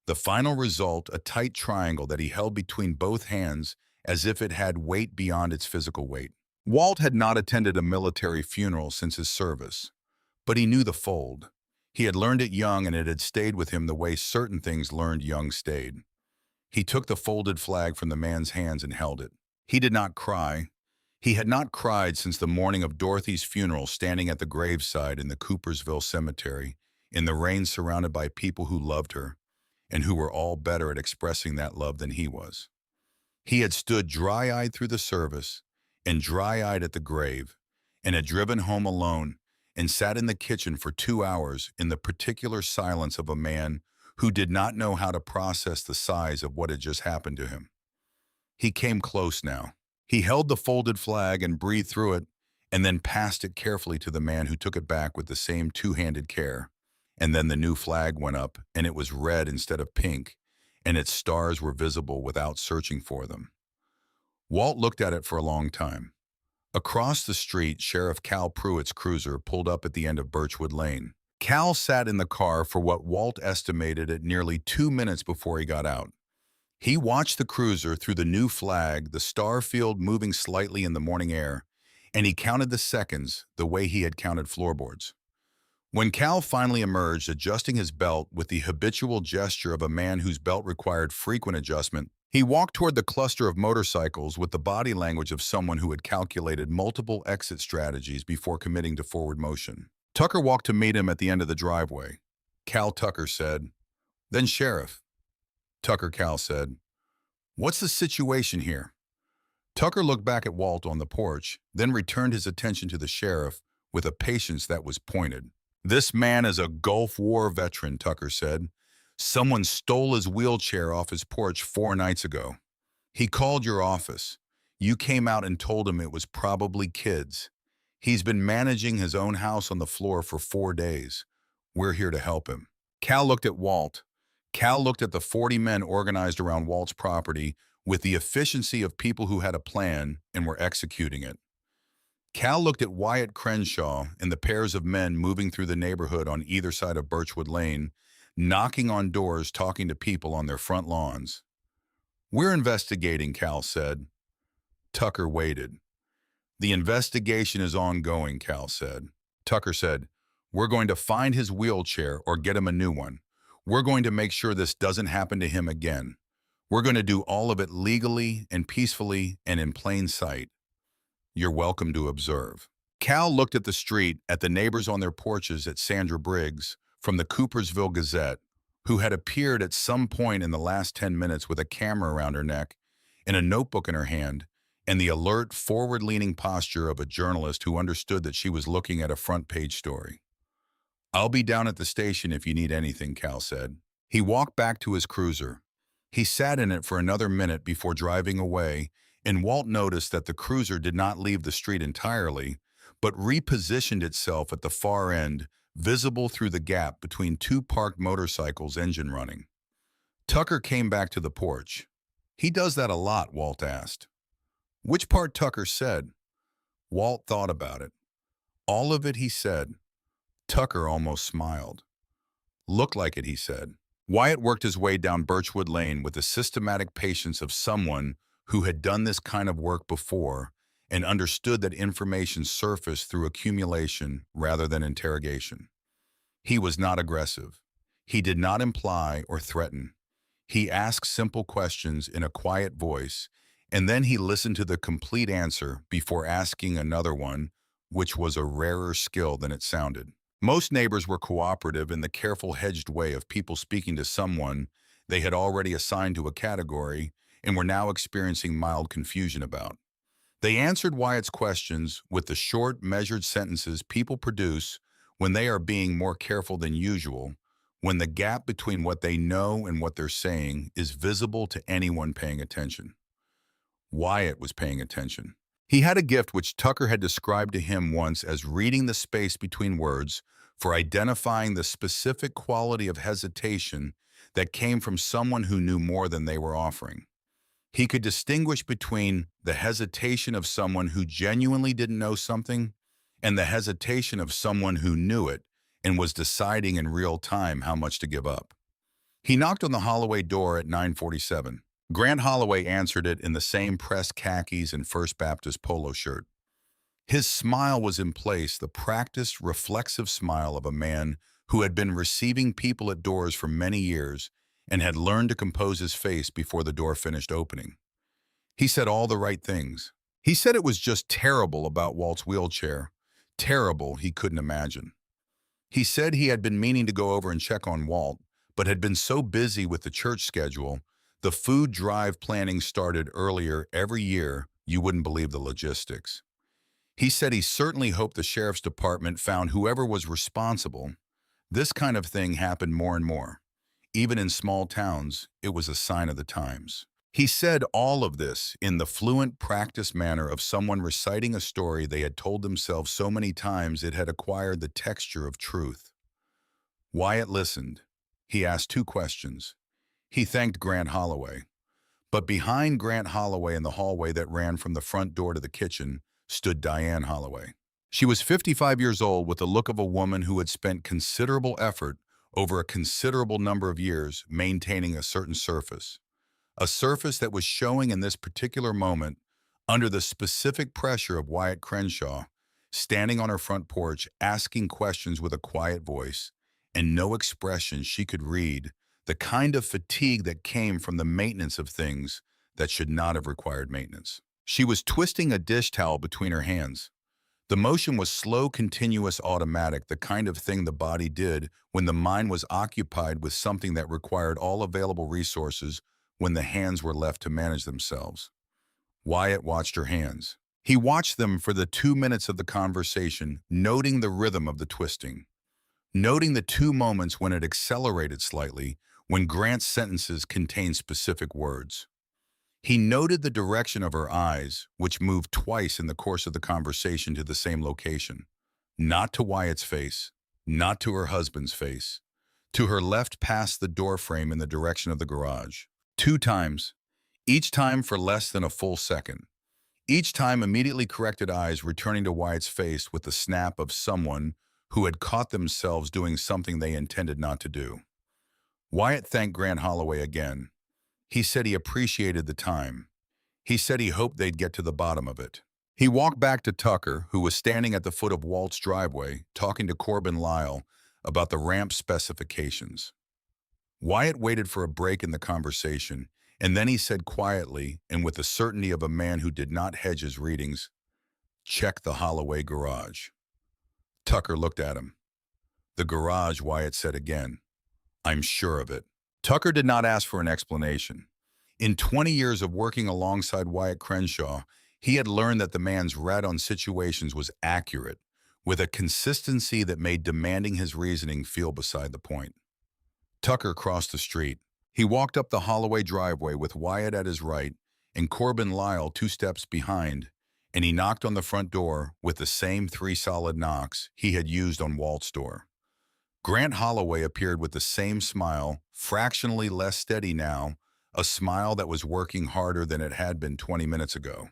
The final result, a tight triangle that he held between both hands as if it had weight beyond its physical weight. Walt had not attended a military funeral since his service, but he knew the fold. He had learned it young, and it had stayed with him the way certain things learned young stayed. He took the folded flag from the man's hands and held it. He did not cry. He had not cried since the morning of Dorothy's funeral, standing at the graveside in the Coopersville Cemetery, in the rain, surrounded by people who loved her, and who were all better at expressing that love than he was. He had stood dry-eyed through the service, and dry-eyed at the grave, and had driven home alone, and sat in the kitchen for 2 hours in the particular silence of a man who did not know how to process the size of what had just happened to him. He came close now. He held the folded flag and breathed through it, and then passed it carefully to the man who took it back with the same two-handed care. And then the new flag went up, and it was red instead of pink, and its stars were visible without searching for them. Walt looked at it for a long time. Across the street, Sheriff Cal Pruitt's cruiser pulled up at the end of Birchwood Lane. Cal sat in the car for what Walt estimated at nearly 2 minutes before he got out. He watched the cruiser through the new flag, the star field moving slightly in the morning air, and he counted the seconds the way he had counted floorboards. When Cal finally emerged, adjusting his belt with the habitual gesture of a man whose belt required frequent adjustment, he walked toward the cluster of motorcycles with the body language of someone who had calculated multiple exit strategies before committing to forward motion. Tucker walked to meet him at the end of the driveway. "Cal," Tucker said. "Then Sheriff." "Tucker," Cal said. "What's the situation here?" Tucker looked back at Walt on the porch, then returned his attention to the sheriff with a patience that was pointed. "This man is a Gulf War veteran," Tucker said. "Someone stole his wheelchair off his porch 4 nights ago. He called your office. You came out and told him it was probably kids. He's been managing his own house on the floor for 4 days. We're here to help him." Cal looked at Walt. Cal looked at the 40 men organized around Walt's property with the efficiency of people who had a plan and were executing it. Cal looked at Wyatt Crenshaw and the pairs of men moving through the neighborhood on either side of Birchwood Lane, knocking on doors, talking to people on their front lawns. "We're investigating," Cal said. Tucker waited. "The investigation is ongoing," Cal said. Tucker said, "We're going to find his wheelchair or get him a new one. We're going to make sure this doesn't happen to him again. We're going to do all of it legally and peacefully and in plain sight. You're welcome to observe." Cal looked at the street, at the neighbors on their porches, at Sandra Briggs from the Coopersville Gazette, who had appeared at some point in the last 10 minutes with a camera around her neck and a notebook in her hand, and the alert, forward-leaning posture of a journalist who understood that she was looking at a front-page story. "I'll be down at the station if you need anything," Cal said. He walked back to his cruiser. He sat in it for another minute before driving away, and Walt noticed that the cruiser did not leave the street entirely, but repositioned itself at the far end, visible through the gap between two parked motorcycles engine running. Tucker came back to the porch. "He does that a lot," Walt asked. "Which part?" Tucker said. Walt thought about it. "All of it," he said. Tucker almost smiled. "Looked like it," he said. Wyatt worked his way down Birchwood Lane with the systematic patience of someone who had done this kind of work before and understood that information surfaced through accumulation rather than interrogation. He was not aggressive. He did not imply or threaten. He asked simple questions in a quiet voice, and then he listened to the complete answer before asking another one, which was a rarer skill than it sounded. Most neighbors were cooperative in the careful, hedged way of people speaking to someone they had already assigned to a category and were now experiencing mild confusion about. They answered Wyatt's questions with the short, measured sentences people produce when they are being more careful than usual, when the gap between what they know and what they're saying is visible to anyone paying attention. Wyatt was paying attention. He had a gift which Tucker had described to him once as reading the space between words for identifying the specific quality of hesitation that came from someone who knew more than they were offering. He could distinguish between the hesitation of someone who genuinely didn't know something and the hesitation of someone who knew it and was deciding in real time how much to give up. He knocked on the Holloway door at 9:47. Grant Holloway answered it in the same pressed khakis and First Baptist polo shirt. His smile was in place, the practiced, reflexive smile of a man who had been receiving people at doors for many years and had learned to compose his face before the door finished opening. He said all the right things. He said it was just terrible about Walt's wheelchair. Terrible he couldn't imagine. He said he had been meaning to go over and check on Walt, but had been so busy with the church schedule, the food drive planning started earlier every year, you wouldn't believe the logistics. He said he certainly hoped the sheriff's department found whoever was responsible. This kind of thing happened more and more. Even in small towns, it was a sign of the times. He said all of this in the fluent, practiced manner of someone reciting a story they had told themselves so many times it had acquired the texture of truth. Wyatt listened. He asked two questions. He thanked Grant Holloway. But behind Grant Holloway in the hallway that ran from the front door to the kitchen stood Diane Holloway. She was 55 years old with the look of a woman who had spent considerable effort over a considerable number of years maintaining a certain surface. A surface that was showing in this particular moment under the specific pressure of Wyatt Crenshaw, standing on her front porch, asking questions with a quiet voice and no expression she could read, the kind of fatigue that came from the maintenance of things that should not have required maintenance. She was twisting a dish towel between her hands. The motion was slow, continuous, automatic, the kind of thing the body did when the mind was occupied with something that required all available resources when the hands were left to manage themselves. Wyatt watched her hands. He watched them for the 2 minutes of the conversation, noting the rhythm of the twisting, noting the two moments when it accelerated slightly, when Grant's sentences contained specific words. He noted the direction of her eyes, which moved twice in the course of the conversation to the same location. Not to Wyatt's face, not to her husband's face, to her left past the doorframe in the direction of the garage. 2 times, each time for less than a full second. Each time immediately corrected eyes returning to Wyatt's face with the snap of someone who had caught themselves doing something they intended not to do. Wyatt thanked Grant Holloway again. He said he appreciated the time. He said he hoped they'd get to the bottom of it. He walked back to Tucker, who was standing at the foot of Walt's driveway, talking to Corbin Lyle about the ramp specifications. Wyatt waited for a break in the conversation, and then he said quietly, and with the certainty of a man who did not hedge his readings, "Check the Holloway garage." Tucker looked at him. "The garage," Wyatt said again. "I'm sure of it." Tucker did not ask for an explanation. In 20 years of working alongside Wyatt Crenshaw, he had learned that the man's read on situations was accurate, with a consistency that made demanding his reasoning feel beside the point. Tucker crossed the street. He walked up the Holloway driveway with Wyatt at his right and Corbin Lyle 2 steps behind, and he knocked on the front door with the same 3 solid knocks he had used on Walt's door. Grant Holloway appeared with the same smile, fractionally less steady now, a smile that was working harder than it had been 20 minutes ago.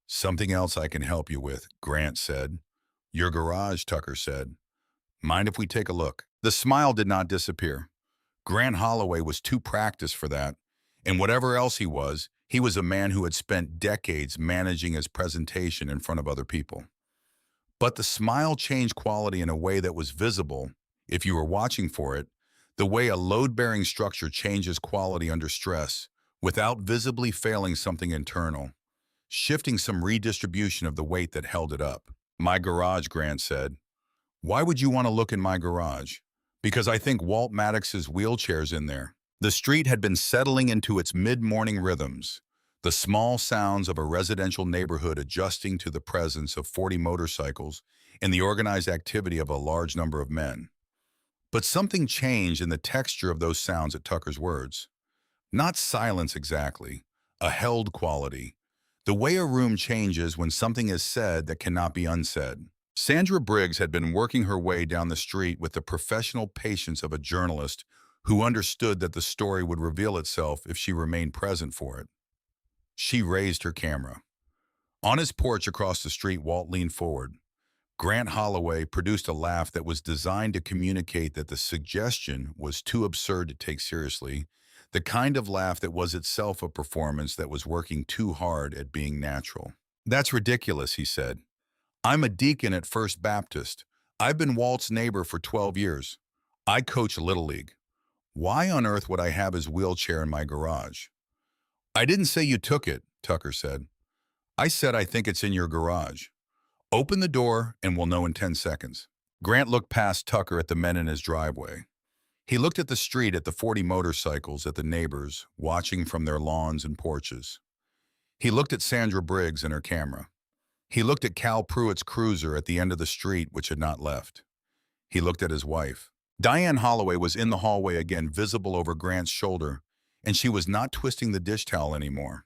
"Something else I can help you with," Grant said. "Your garage," Tucker said. "Mind if we take a look?" The smile did not disappear. Grant Holloway was too practiced for that, and whatever else he was a man who had spent decades managing his presentation in front of other people. But the smile changed quality in a way that was visible, if you were watching for it, the way a load-bearing structure changes quality under stress, without visibly failing something internal, shifting some redistribution of the weight that held it up. "My garage," Grant said. "Why would you want to look in my garage?" "Because I think Walt Maddox's wheelchair's in there." The street had been settling into its mid-morning rhythms, the small sounds of a residential neighborhood adjusting to the presence of 40 motorcycles and the organized activity of a large number of men. But something changed in the texture of those sounds at Tucker's words. Not silence exactly, a held quality. The way a room changes when something is said that cannot be unsaid. Sandra Briggs had been working her way down the street with the professional patience of a journalist who understood that the story would reveal itself if she remained present for it. She raised her camera. On his porch across the street, Walt leaned forward. Grant Holloway produced a laugh that was designed to communicate that the suggestion was too absurd to take seriously, the kind of laugh that was itself a performance that was working too hard at being natural. "That's ridiculous," he said. "I'm a deacon at First Baptist. I've been Walt's neighbor for 12 years. I coach Little League. Why on earth would I have his wheelchair in my garage?" "I didn't say you took it," Tucker said. "I said I think it's in your garage. Open the door and we'll know in 10 seconds. Grant looked past Tucker at the men in his driveway. He looked at the street, at the 40 motorcycles, at the neighbors, watching from their lawns and porches. He looked at Sandra Briggs and her camera. He looked at Cal Pruitt's cruiser at the end of the street, which had not left. He looked at his wife. Diane Holloway was in the hallway again, visible over Grant's shoulder, and she was not twisting the dish towel anymore.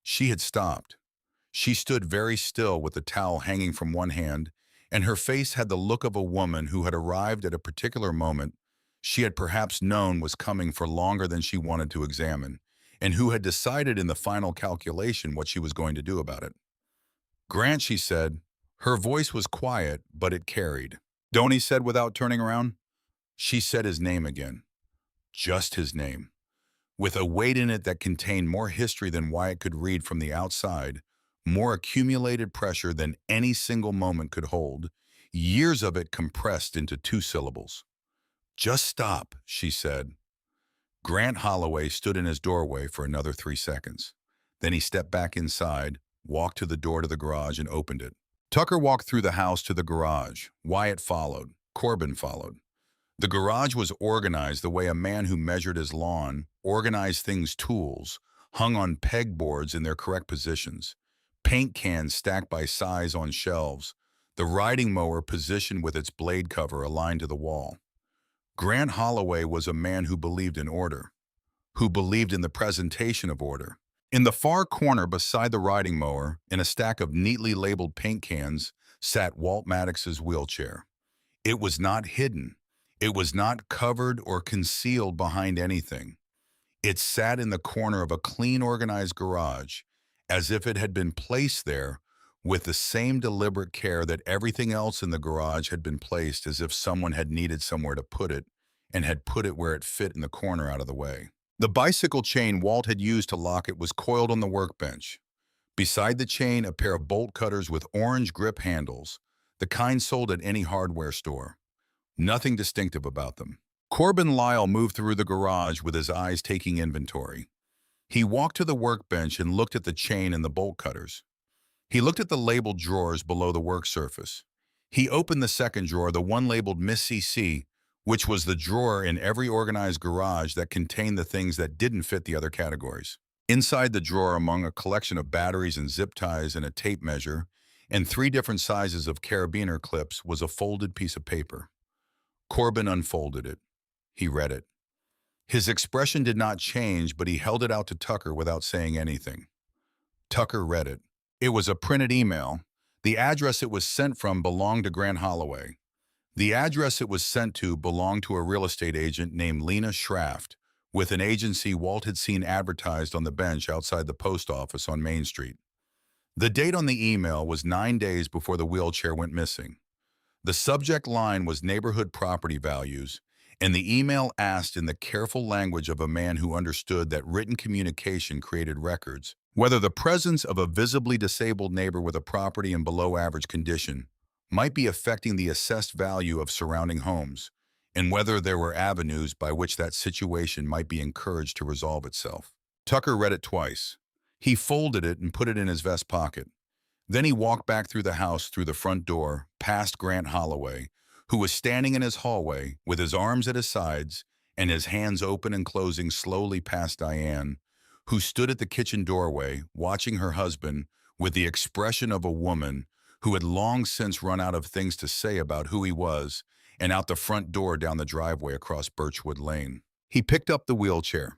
She had stopped. She stood very still with the towel hanging from one hand, and her face had the look of a woman who had arrived at a particular moment she had perhaps known was coming for longer than she wanted to examine, and who had decided in the final calculation what she was going to do about it. "Grant," she said. Her voice was quiet, but it carried. "Don't," he said without turning around. She said his name again. Just his name. With a weight in it that contained more history than Wyatt could read from the outside, more accumulated pressure than any single moment could hold, years of it compressed into 2 syllables. "Just stop," she said. Grant Holloway stood in his doorway for another 3 seconds. Then he stepped back inside, walked to the door to the garage, and opened it. Tucker walked through the house to the garage. Wyatt followed. Corbin followed. The garage was organized the way a man who measured his lawn organized things: tools, hung on pegboards in their correct positions, paint cans stacked by size on shelves, the riding mower positioned with its blade cover aligned to the wall. Grant Holloway was a man who believed in order, who believed in the presentation of order. In the far corner beside the riding mower, in a stack of neatly labeled paint cans, sat Walt Maddox's wheelchair. It was not hidden. It was not covered or concealed behind anything. It sat in the corner of a clean, organized garage, as if it had been placed there with the same deliberate care that everything else in the garage had been placed, as if someone had needed somewhere to put it and had put it where it fit in the corner out of the way. The bicycle chain Walt had used to lock it was coiled on the workbench. Beside the chain, a pair of bolt cutters with orange grip handles, the kind sold at any hardware store. Nothing distinctive about them. Corbin Lyle moved through the garage with his eyes taking inventory. He walked to the workbench and looked at the chain and the bolt cutters. He looked at the labeled drawers below the work surface. He opened the second drawer, the one labeled Miss CC, which was the drawer in every organized garage that contained the things that didn't fit the other categories. Inside the drawer, among a collection of batteries and zip ties and a tape measure, and 3 different sizes of carabiner clips, was a folded piece of paper. Corbin unfolded it. He read it. His expression did not change, but he held it out to Tucker without saying anything. Tucker read it. It was a printed email. The address it was sent from belonged to Grant Holloway. The address it was sent to belonged to a real estate agent named Lena Schraft, with an agency Walt had seen advertised on the bench outside the post office on Main Street. The date on the email was 9 days before the wheelchair went missing. The subject line was neighborhood property values, and the email asked in the careful language of a man who understood that written communication created records, whether the presence of a visibly disabled neighbor with a property in below-average condition might be affecting the assessed value of surrounding homes, and whether there were avenues by which that situation might be encouraged to resolve itself. Tucker read it twice. He folded it and put it in his vest pocket. Then he walked back through the house through the front door, past Grant Holloway, who was standing in his hallway with his arms at his sides and his hands open and closing slowly past Diane, who stood at the kitchen doorway watching her husband with the expression of a woman who had long since run out of things to say about who he was, and out the front door down the driveway across Birchwood Lane. He picked up the wheelchair.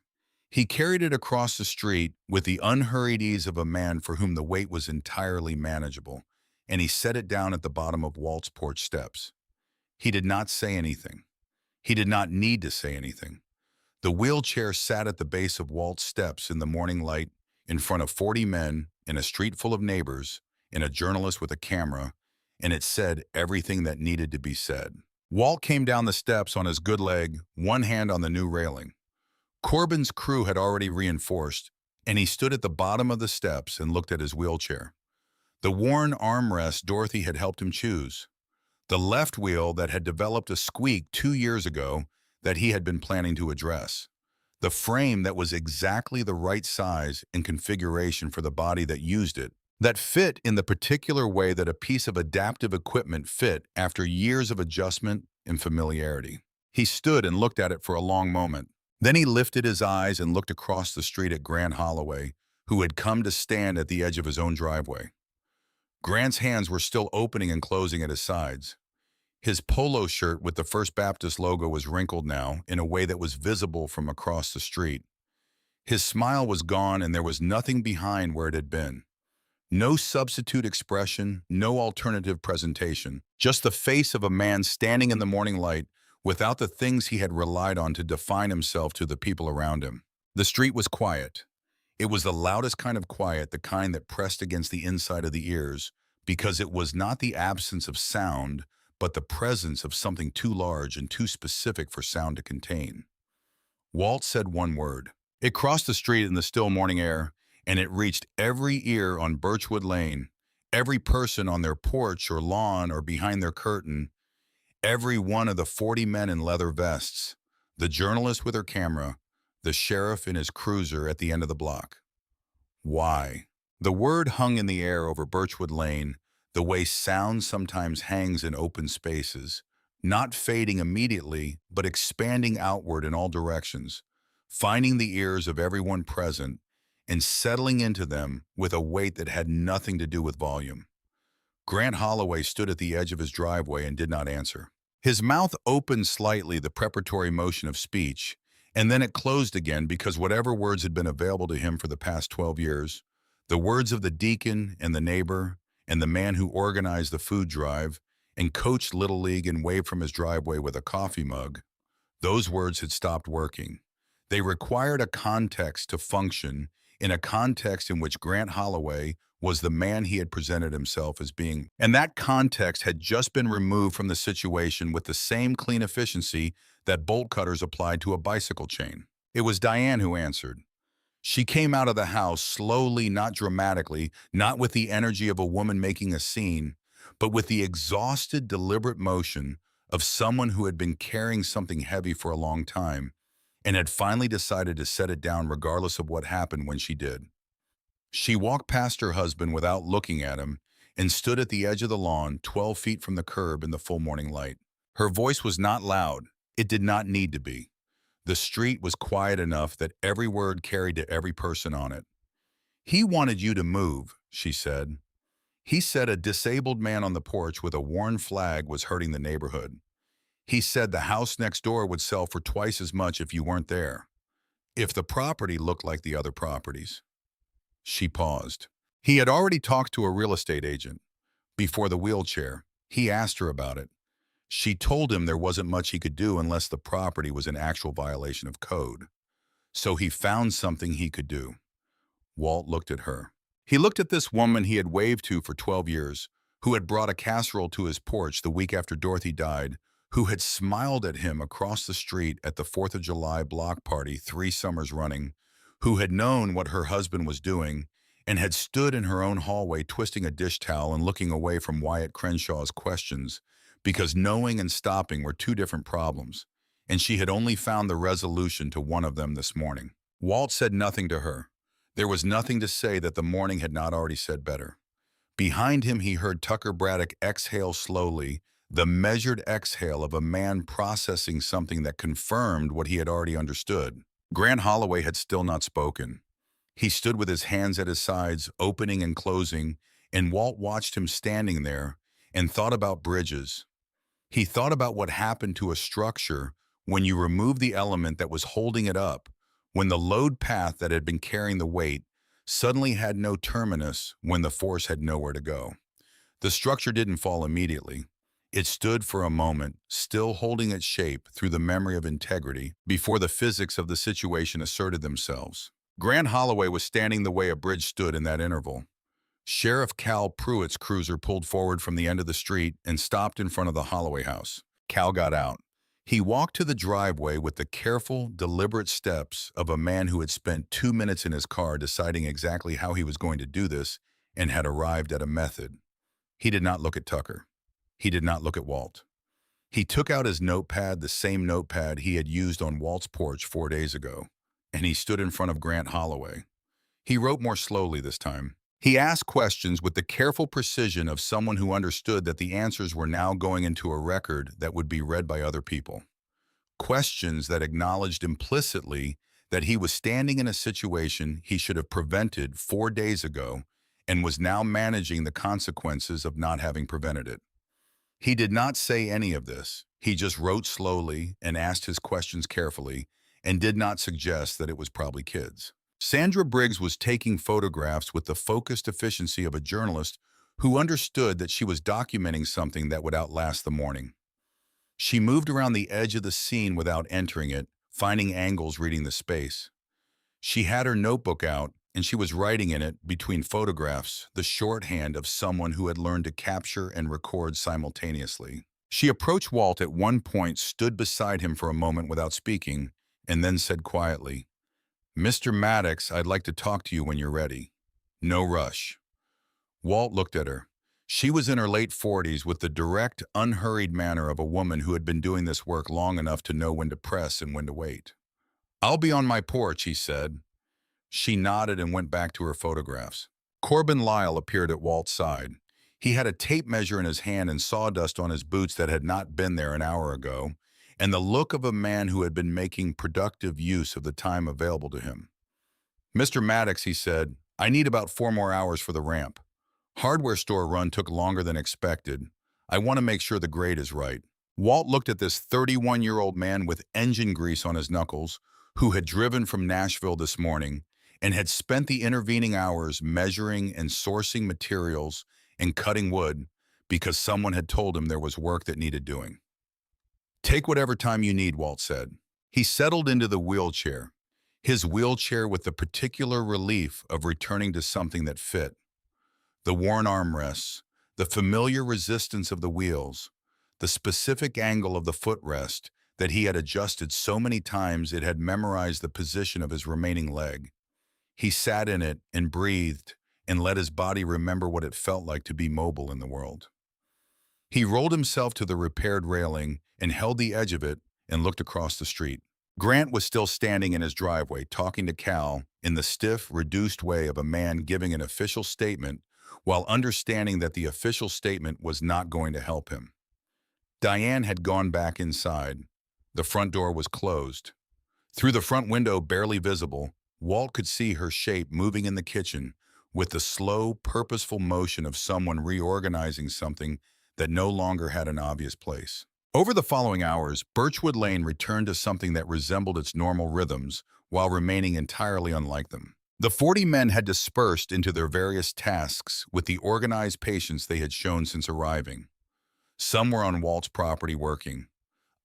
He carried it across the street with the unhurried ease of a man for whom the weight was entirely manageable, and he set it down at the bottom of Walt's porch steps. He did not say anything. He did not need to say anything. The wheelchair sat at the base of Walt's steps in the morning light, in front of 40 men, in a street full of neighbors, and a journalist with a camera, and it said everything that needed to be said. Walt came down the steps on his good leg, one hand on the new railing. Corbin's crew had already reinforced, and he stood at the bottom of the steps and looked at his wheelchair. The worn armrest Dorothy had helped him choose. The left wheel that had developed a squeak 2 years ago that he had been planning to address. The frame that was exactly the right size and configuration for the body that used it, that fit in the particular way that a piece of adaptive equipment fit after years of adjustment and familiarity. He stood and looked at it for a long moment. Then he lifted his eyes and looked across the street at Grant Holloway, who had come to stand at the edge of his own driveway. Grant's hands were still opening and closing at his sides. His polo shirt with the First Baptist logo was wrinkled now in a way that was visible from across the street. His smile was gone, and there was nothing behind where it had been. No substitute expression, no alternative presentation, just the face of a man standing in the morning light without the things he had relied on to define himself to the people around him. The street was quiet. It was the loudest kind of quiet, the kind that pressed against the inside of the ears, because it was not the absence of sound, but the presence of something too large and too specific for sound to contain. Walt said one word. It crossed the street in the still morning air, and it reached every ear on Birchwood Lane, every person on their porch or lawn or behind their curtain, every one of the 40 men in leather vests, the journalist with her camera, the sheriff in his cruiser at the end of the block. Why? The word hung in the air over Birchwood Lane, the way sound sometimes hangs in open spaces, not fading immediately, but expanding outward in all directions, finding the ears of everyone present and settling into them with a weight that had nothing to do with volume. Grant Holloway stood at the edge of his driveway and did not answer. His mouth opened slightly, the preparatory motion of speech, and then it closed again because whatever words had been available to him for the past 12 years, the words of the deacon and the neighbor and the man who organized the food drive and coached Little League and waved from his driveway with a coffee mug, those words had stopped working. They required a context to function, in a context in which Grant Holloway was the man he had presented himself as being. And that context had just been removed from the situation with the same clean efficiency that bolt cutters applied to a bicycle chain. It was Diane who answered. She came out of the house slowly, not dramatically, not with the energy of a woman making a scene, but with the exhausted, deliberate motion of someone who had been carrying something heavy for a long time and had finally decided to set it down regardless of what happened when she did. She walked past her husband without looking at him and stood at the edge of the lawn, 12 feet from the curb in the full morning light. Her voice was not loud. It did not need to be. The street was quiet enough that every word carried to every person on it. "He wanted you to move," she said. "He said a disabled man on the porch with a worn flag was hurting the neighborhood. He said the house next door would sell for twice as much if you weren't there, if the property looked like the other properties." She paused. He had already talked to a real estate agent. Before the wheelchair, he asked her about it. She told him there wasn't much he could do unless the property was an actual violation of code. So he found something he could do. Walt looked at her. He looked at this woman he had waved to for 12 years, who had brought a casserole to his porch the week after Dorothy died, who had smiled at him across the street at the 4th of July block party 3 summers running, who had known what her husband was doing, and had stood in her own hallway twisting a dish towel and looking away from Wyatt Crenshaw's questions, because knowing and stopping were two different problems, and she had only found the resolution to one of them this morning. Walt said nothing to her. There was nothing to say that the morning had not already said better. Behind him he heard Tucker Braddock exhale slowly, the measured exhale of a man processing something that confirmed what he had already understood. Grant Holloway had still not spoken. He stood with his hands at his sides, opening and closing, and Walt watched him standing there and thought about bridges. He thought about what happened to a structure when you remove the element that was holding it up, when the load path that had been carrying the weight suddenly had no terminus, when the force had nowhere to go. The structure didn't fall immediately. It stood for a moment, still holding its shape through the memory of integrity, before the physics of the situation asserted themselves. Grant Holloway was standing the way a bridge stood in that interval. Sheriff Cal Pruitt's cruiser pulled forward from the end of the street and stopped in front of the Holloway house. Cal got out. He walked to the driveway with the careful, deliberate steps of a man who had spent 2 minutes in his car deciding exactly how he was going to do this and had arrived at a method. He did not look at Tucker. He did not look at Walt. He took out his notepad, the same notepad he had used on Walt's porch 4 days ago, and he stood in front of Grant Holloway. He wrote more slowly this time. He asked questions with the careful precision of someone who understood that the answers were now going into a record that would be read by other people. Questions that acknowledged implicitly that he was standing in a situation he should have prevented 4 days ago and was now managing the consequences of not having prevented it. He did not say any of this. He just wrote slowly and asked his questions carefully and did not suggest that it was probably kids. Sandra Briggs was taking photographs with the focused efficiency of a journalist who understood that she was documenting something that would outlast the morning. She moved around the edge of the scene without entering it, finding angles reading the space. She had her notebook out, and she was writing in it, between photographs, the shorthand of someone who had learned to capture and record simultaneously. She approached Walt at one point, stood beside him for a moment without speaking, and then said quietly, "Mr. Maddox, I'd like to talk to you when you're ready. No rush." Walt looked at her. She was in her late 40s with the direct, unhurried manner of a woman who had been doing this work long enough to know when to press and when to wait. "I'll be on my porch," he said. She nodded and went back to her photographs. Corbin Lyle appeared at Walt's side. He had a tape measure in his hand and sawdust on his boots that had not been there an hour ago, and the look of a man who had been making productive use of the time available to him. "Mr. Maddox," he said, "I need about 4 more hours for the ramp. Hardware store run took longer than expected. I want to make sure the grade is right." Walt looked at this 31-year-old man with engine grease on his knuckles, who had driven from Nashville this morning and had spent the intervening hours measuring and sourcing materials and cutting wood because someone had told him there was work that needed doing. "Take whatever time you need," Walt said. He settled into the wheelchair, his wheelchair with the particular relief of returning to something that fit. The worn armrests, the familiar resistance of the wheels, the specific angle of the footrest, that he had adjusted so many times it had memorized the position of his remaining leg. He sat in it and breathed and let his body remember what it felt like to be mobile in the world. He rolled himself to the repaired railing and held the edge of it and looked across the street. Grant was still standing in his driveway talking to Cal in the stiff, reduced way of a man giving an official statement while understanding that the official statement was not going to help him. Diane had gone back inside. The front door was closed. Through the front window, barely visible, Walt could see her shape moving in the kitchen with the slow, purposeful motion of someone reorganizing something that no longer had an obvious place. Over the following hours, Birchwood Lane returned to something that resembled its normal rhythms while remaining entirely unlike them. The 40 men had dispersed into their various tasks with the organized patience they had shown since arriving. Some were on Walt's property working.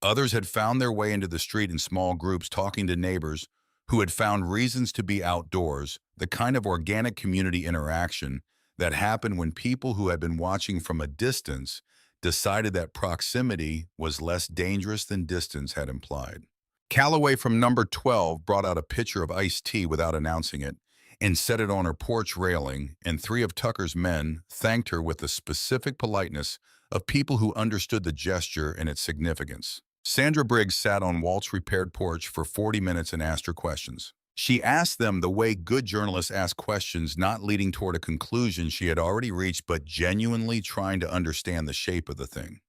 Others had found their way into the street in small groups talking to neighbors who had found reasons to be outdoors, the kind of organic community interaction that happened when people who had been watching from a distance decided that proximity was less dangerous than distance had implied. Calloway from number 12 brought out a pitcher of iced tea without announcing it and set it on her porch railing, and 3 of Tucker's men thanked her with the specific politeness of people who understood the gesture and its significance. Sandra Briggs sat on Walt's repaired porch for 40 minutes and asked her questions. She asked them the way good journalists ask questions, not leading toward a conclusion she had already reached, but genuinely trying to understand the shape of the thing.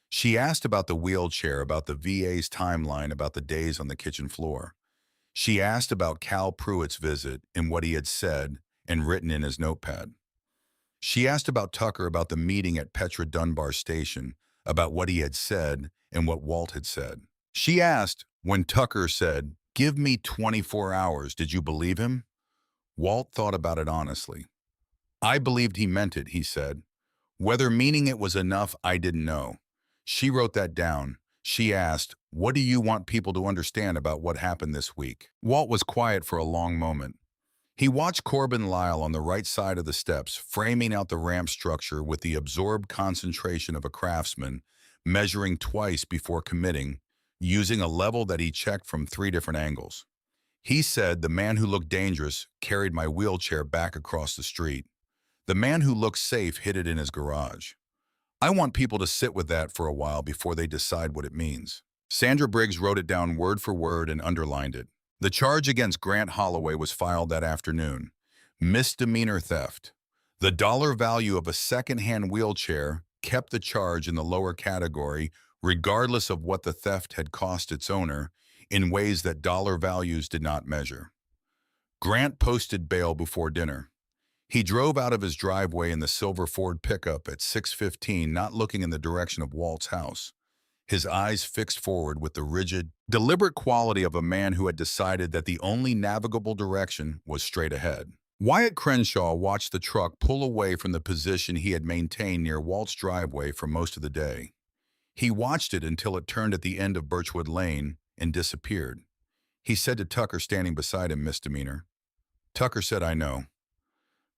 She asked about the wheelchair, about the VA's timeline, about the days on the kitchen floor. She asked about Cal Pruitt's visit and what he had said and written in his notepad. She asked about Tucker, about the meeting at Petra Dunbar Station, about what he had said and what Walt had said. She asked, when Tucker said, "Give me 24 hours, did you believe him?" Walt thought about it honestly. "I believed he meant it," he said. "Whether meaning it was enough, I didn't know." She wrote that down. She asked, "What do you want people to understand about what happened this week?" Walt was quiet for a long moment. He watched Corbin Lyle on the right side of the steps, framing out the ramp structure with the absorbed concentration of a craftsman, measuring twice before committing, using a level that he checked from 3 different angles. He said, "The man who looked dangerous carried my wheelchair back across the street. The man who looked safe hid it in his garage. I want people to sit with that for a while before they decide what it means." Sandra Briggs wrote it down word for word and underlined it. The charge against Grant Holloway was filed that afternoon. Misdemeanor theft. The dollar value of a second-hand wheelchair kept the charge in the lower category regardless of what the theft had cost its owner, in ways that dollar values did not measure. Grant posted bail before dinner. He drove out of his driveway in the silver Ford pickup at 6:15, not looking in the direction of Walt's house, his eyes fixed forward with the rigid, deliberate quality of a man who had decided that the only navigable direction was straight ahead. Wyatt Crenshaw watched the truck pull away from the position he had maintained near Walt's driveway for most of the day. He watched it until it turned at the end of Birchwood Lane and disappeared. He said to Tucker standing beside him, "Misdemeanor." Tucker said, "I know."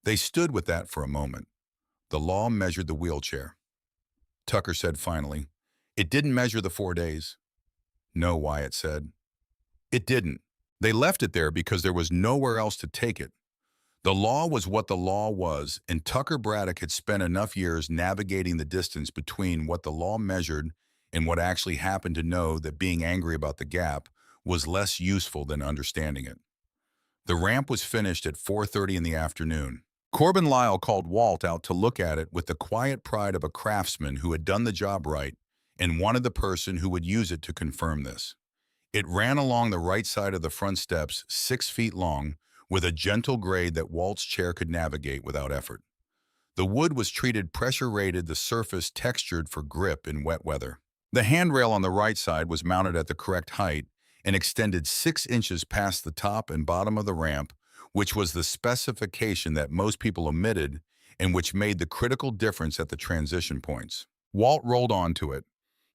They stood with that for a moment. The law measured the wheelchair. Tucker said finally, "It didn't measure the 4 days." "No," Wyatt said. "It didn't. They left it there because there was nowhere else to take it. The law was what the law was, and Tucker Braddock had spent enough years navigating the distance between what the law measured and what actually happened to know that being angry about the gap was less useful than understanding it." The ramp was finished at 4:30 in the afternoon. Corbin Lyle called Walt out to look at it with the quiet pride of a craftsman who had done the job right and wanted the person who would use it to confirm this. It ran along the right side of the front steps, 6 feet long, with a gentle grade that Walt's chair could navigate without effort. The wood was treated pressure-rated, the surface textured for grip in wet weather. The handrail on the right side was mounted at the correct height and extended 6 inches past the top and bottom of the ramp, which was the specification that most people omitted and which made the critical difference at the transition points. Walt rolled onto it.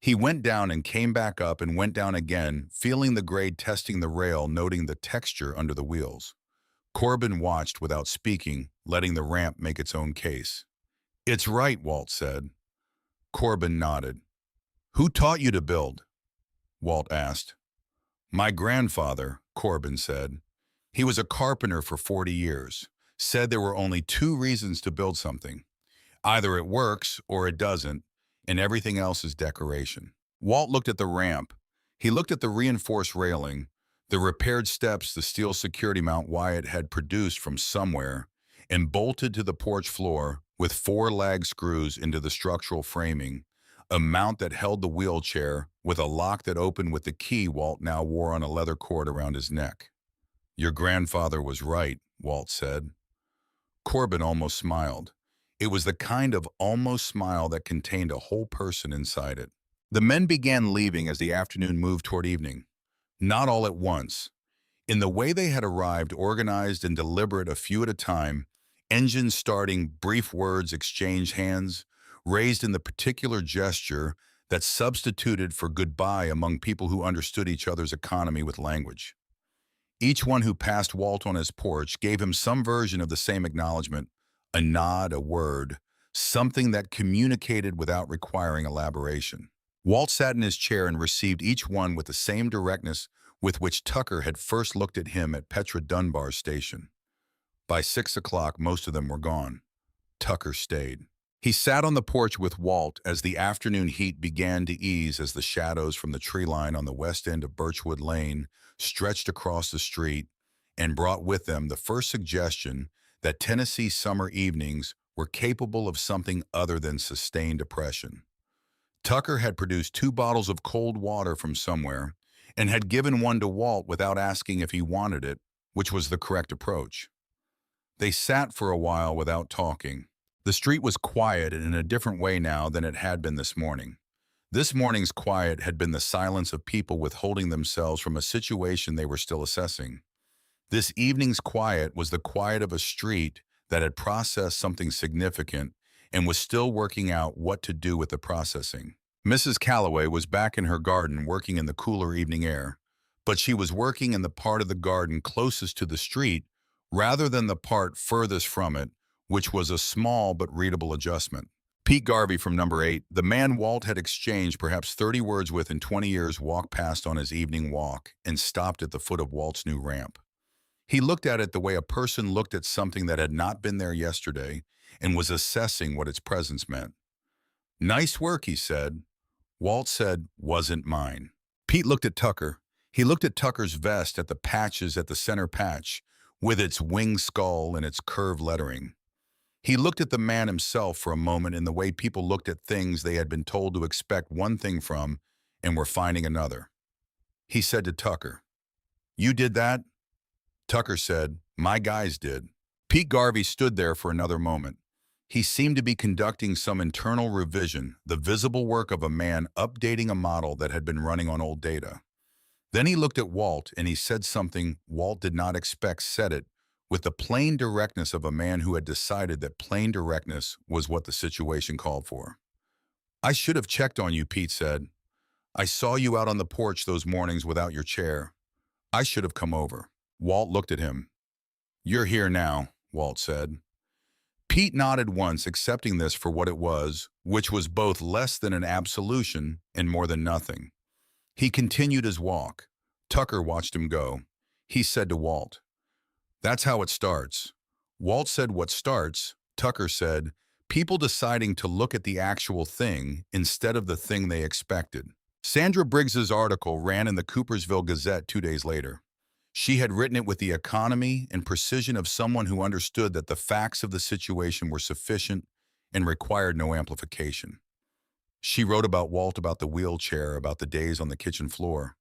He went down and came back up and went down again, feeling the grade testing the rail, noting the texture under the wheels. Corbin watched without speaking, letting the ramp make its own case. "It's right," Walt said. Corbin nodded. "Who taught you to build?" Walt asked. My grandfather, Corbin said. He was a carpenter for 40 years. Said there were only two reasons to build something. Either it works or it doesn't, and everything else is decoration. Walt looked at the ramp. He looked at the reinforced railing, the repaired steps the steel security mount Wyatt had produced from somewhere, and bolted to the porch floor with four lag screws into the structural framing, a mount that held the wheelchair with a lock that opened with the key Walt now wore on a leather cord around his neck. Your grandfather was right, Walt said. Corbin almost smiled. It was the kind of almost smile that contained a whole person inside it. The men began leaving as the afternoon moved toward evening. Not all at once. In the way they had arrived, organized and deliberate a few at a time, engines starting, brief words exchanged hands, raised in the particular gesture that substituted for goodbye among people who understood each other's economy with language. Each one who passed Walt on his porch gave him some version of the same acknowledgement, a nod, a word, something that communicated without requiring elaboration. Walt sat in his chair and received each one with the same directness with which Tucker had first looked at him at Petra Dunbar's station. By 6 o'clock, most of them were gone. Tucker stayed. He sat on the porch with Walt as the afternoon heat began to ease as the shadows from the tree line on the west end of Birchwood Lane stretched across the street and brought with them the first suggestion that Tennessee summer evenings were capable of something other than sustained oppression. Tucker had produced 2 bottles of cold water from somewhere and had given one to Walt without asking if he wanted it, which was the correct approach. They sat for a while without talking. The street was quiet and in a different way now than it had been this morning. This morning's quiet had been the silence of people withholding themselves from a situation they were still assessing. This evening's quiet was the quiet of a street that had processed something significant and was still working out what to do with the processing. Mrs. Calloway was back in her garden working in the cooler evening air, but she was working in the part of the garden closest to the street rather than the part furthest from it, which was a small but readable adjustment. Pete Garvey from number 8, the man Walt had exchanged perhaps 30 words with in 20 years, walked past on his evening walk and stopped at the foot of Walt's new ramp. He looked at it the way a person looked at something that had not been there yesterday and was assessing what its presence meant. Nice work, he said. Walt said, wasn't mine. Pete looked at Tucker. He looked at Tucker's vest, at the patches at the center patch, with its winged skull and its curved lettering. He looked at the man himself for a moment in the way people looked at things they had been told to expect one thing from and were finding another. He said to Tucker, "You did that?" Tucker said, "My guys did." Pete Garvey stood there for another moment. He seemed to be conducting some internal revision, the visible work of a man updating a model that had been running on old data. Then he looked at Walt and he said something Walt did not expect, said it with the plain directness of a man who had decided that plain directness was what the situation called for. "I should have checked on you," Pete said. "I saw you out on the porch those mornings without your chair. I should have come over." Walt looked at him. "You're here now," Walt said. Pete nodded once, accepting this for what it was, which was both less than an absolution and more than nothing. He continued his walk. Tucker watched him go. He said to Walt, "That's how it starts." Walt said, "What starts?" Tucker said, "People deciding to look at the actual thing instead of the thing they expected." Sandra Briggs's article ran in the Coopersville Gazette 2 days later. She had written it with the economy and precision of someone who understood that the facts of the situation were sufficient and required no amplification. She wrote about Walt, about the wheelchair, about the days on the kitchen floor.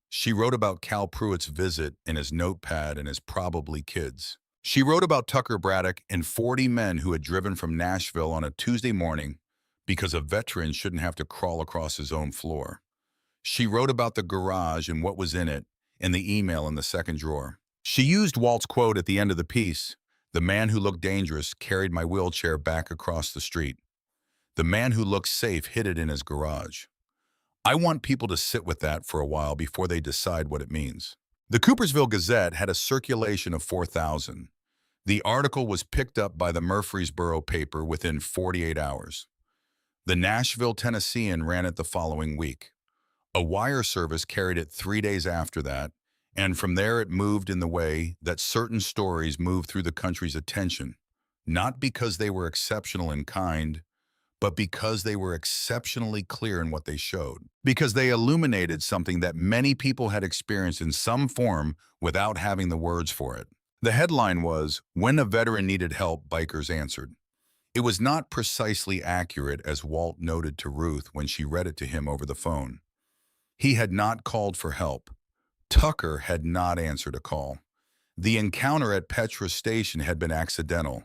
She wrote about Cal Pruitt's visit and his notepad and his probably kids. She wrote about Tucker Braddock and 40 men who had driven from Nashville on a Tuesday morning because a veteran shouldn't have to crawl across his own floor. She wrote about the garage and what was in it and the email in the second drawer. She used Walt's quote at the end of the piece, "The man who looked dangerous carried my wheelchair back across the street. The man who looked safe hid it in his garage." I want people to sit with that for a while before they decide what it means. The Coopersville Gazette had a circulation of 4,000. The article was picked up by the Murfreesboro paper within 48 hours. The Nashville Tennessean ran it the following week. A wire service carried it 3 days after that, and from there it moved in the way that certain stories moved through the country's attention, not because they were exceptional in kind, but because they were exceptionally clear in what they showed. Because they illuminated something that many people had experienced in some form without having the words for it. The headline was, "When a Veteran Needed Help, Bikers Answered." It was not precisely accurate, as Walt noted to Ruth when she read it to him over the phone. He had not called for help. Tucker had not answered a call. The encounter at Petra Station had been accidental.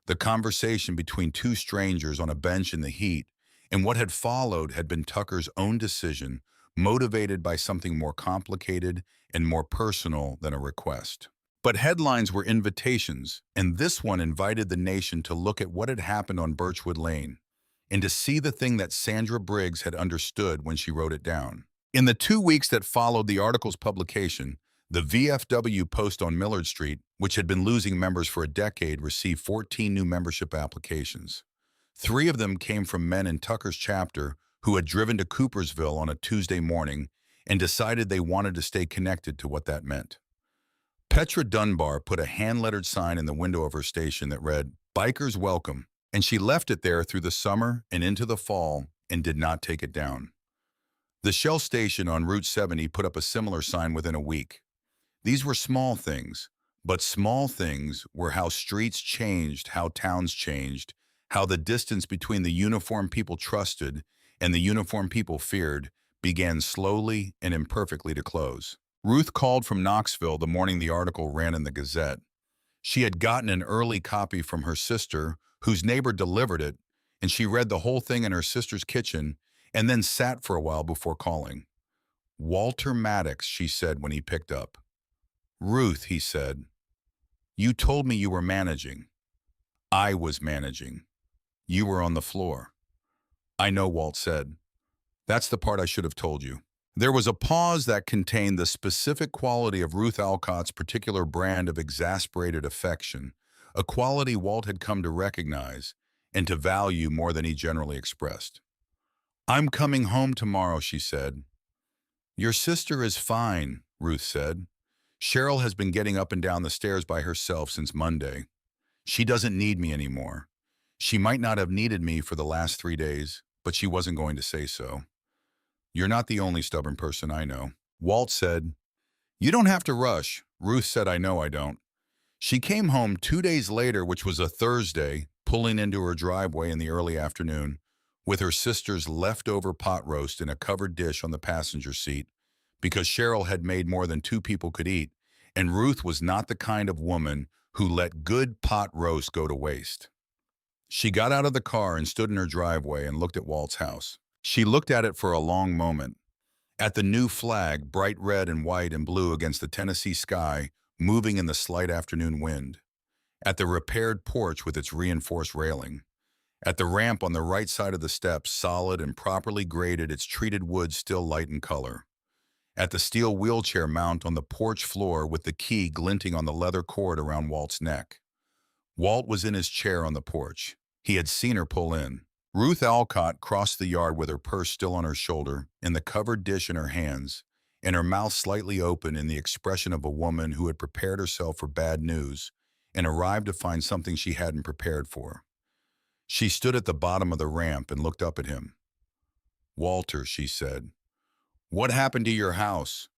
The conversation between two strangers on a bench in the heat, and what had followed had been Tucker's own decision, motivated by something more complicated and more personal than a request. But headlines were invitations, and this one invited the nation to look at what had happened on Birchwood Lane, and to see the thing that Sandra Briggs had understood when she wrote it down. In the 2 weeks that followed the article's publication, the VFW post on Millard Street, which had been losing members for a decade, received 14 new membership applications. 3 of them came from men in Tucker's chapter who had driven to Coopersville on a Tuesday morning and decided they wanted to stay connected to what that meant. Petra Dunbar put a hand-lettered sign in the window of her station that read, "Bikers Welcome," and she left it there through the summer and into the fall and did not take it down. The Shell station on Route 70 put up a similar sign within a week. These were small things, but small things were how streets changed, how towns changed, how the distance between the uniformed people trusted and the uniformed people feared began slowly and imperfectly to close. Ruth called from Knoxville the morning the article ran in the Gazette. She had gotten an early copy from her sister, whose neighbor delivered it, and she read the whole thing in her sister's kitchen and then sat for a while before calling. "Walter Maddox," she said when he picked up. "Ruth," he said, "you told me you were managing." "I was managing. You were on the floor." "I know," Walt said. "That's the part I should have told you." There was a pause that contained the specific quality of Ruth Alcott's particular brand of exasperated affection, a quality Walt had come to recognize and to value more than he generally expressed. "I'm coming home tomorrow," she said. "Your sister is fine," Ruth said. "Cheryl has been getting up and down the stairs by herself since Monday. She doesn't need me anymore. She might not have needed me for the last 3 days, but she wasn't going to say so. You're not the only stubborn person I know." Walt said, "You don't have to rush." Ruth said, "I know I don't." She came home 2 days later, which was a Thursday, pulling into her driveway in the early afternoon, with her sister's leftover pot roast in a covered dish on the passenger seat, because Cheryl had made more than 2 people could eat, and Ruth was not the kind of woman who let good pot roast go to waste. She got out of the car and stood in her driveway and looked at Walt's house. She looked at it for a long moment, at the new flag, bright red and white and blue against the Tennessee sky, moving in the slight afternoon wind, at the repaired porch with its reinforced railing, at the ramp on the right side of the steps, solid and properly graded, its treated wood still light in color, at the steel wheelchair mount on the porch floor with the key glinting on the leather cord around Walt's neck. Walt was in his chair on the porch. He had seen her pull in. Ruth Alcott crossed the yard with her purse still on her shoulder and the covered dish in her hands, and her mouth slightly open in the expression of a woman who had prepared herself for bad news and arrived to find something she hadn't prepared for. She stood at the bottom of the ramp and looked up at him. "Walter," she said, "what happened to your house?"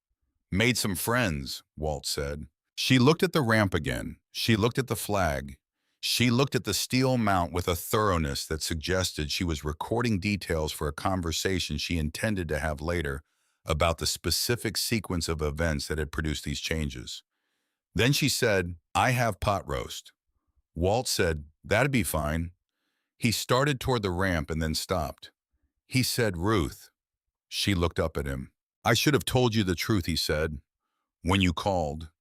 "Made some friends," Walt said. She looked at the ramp again. She looked at the flag. She looked at the steel mount with a thoroughness that suggested she was recording details for a conversation she intended to have later about the specific sequence of events that had produced these changes. Then she said, "I have pot roast." Walt said, "That'd be fine." He started toward the ramp and then stopped. He said, "Ruth." She looked up at him. "I should have told you the truth," he said, "when you called.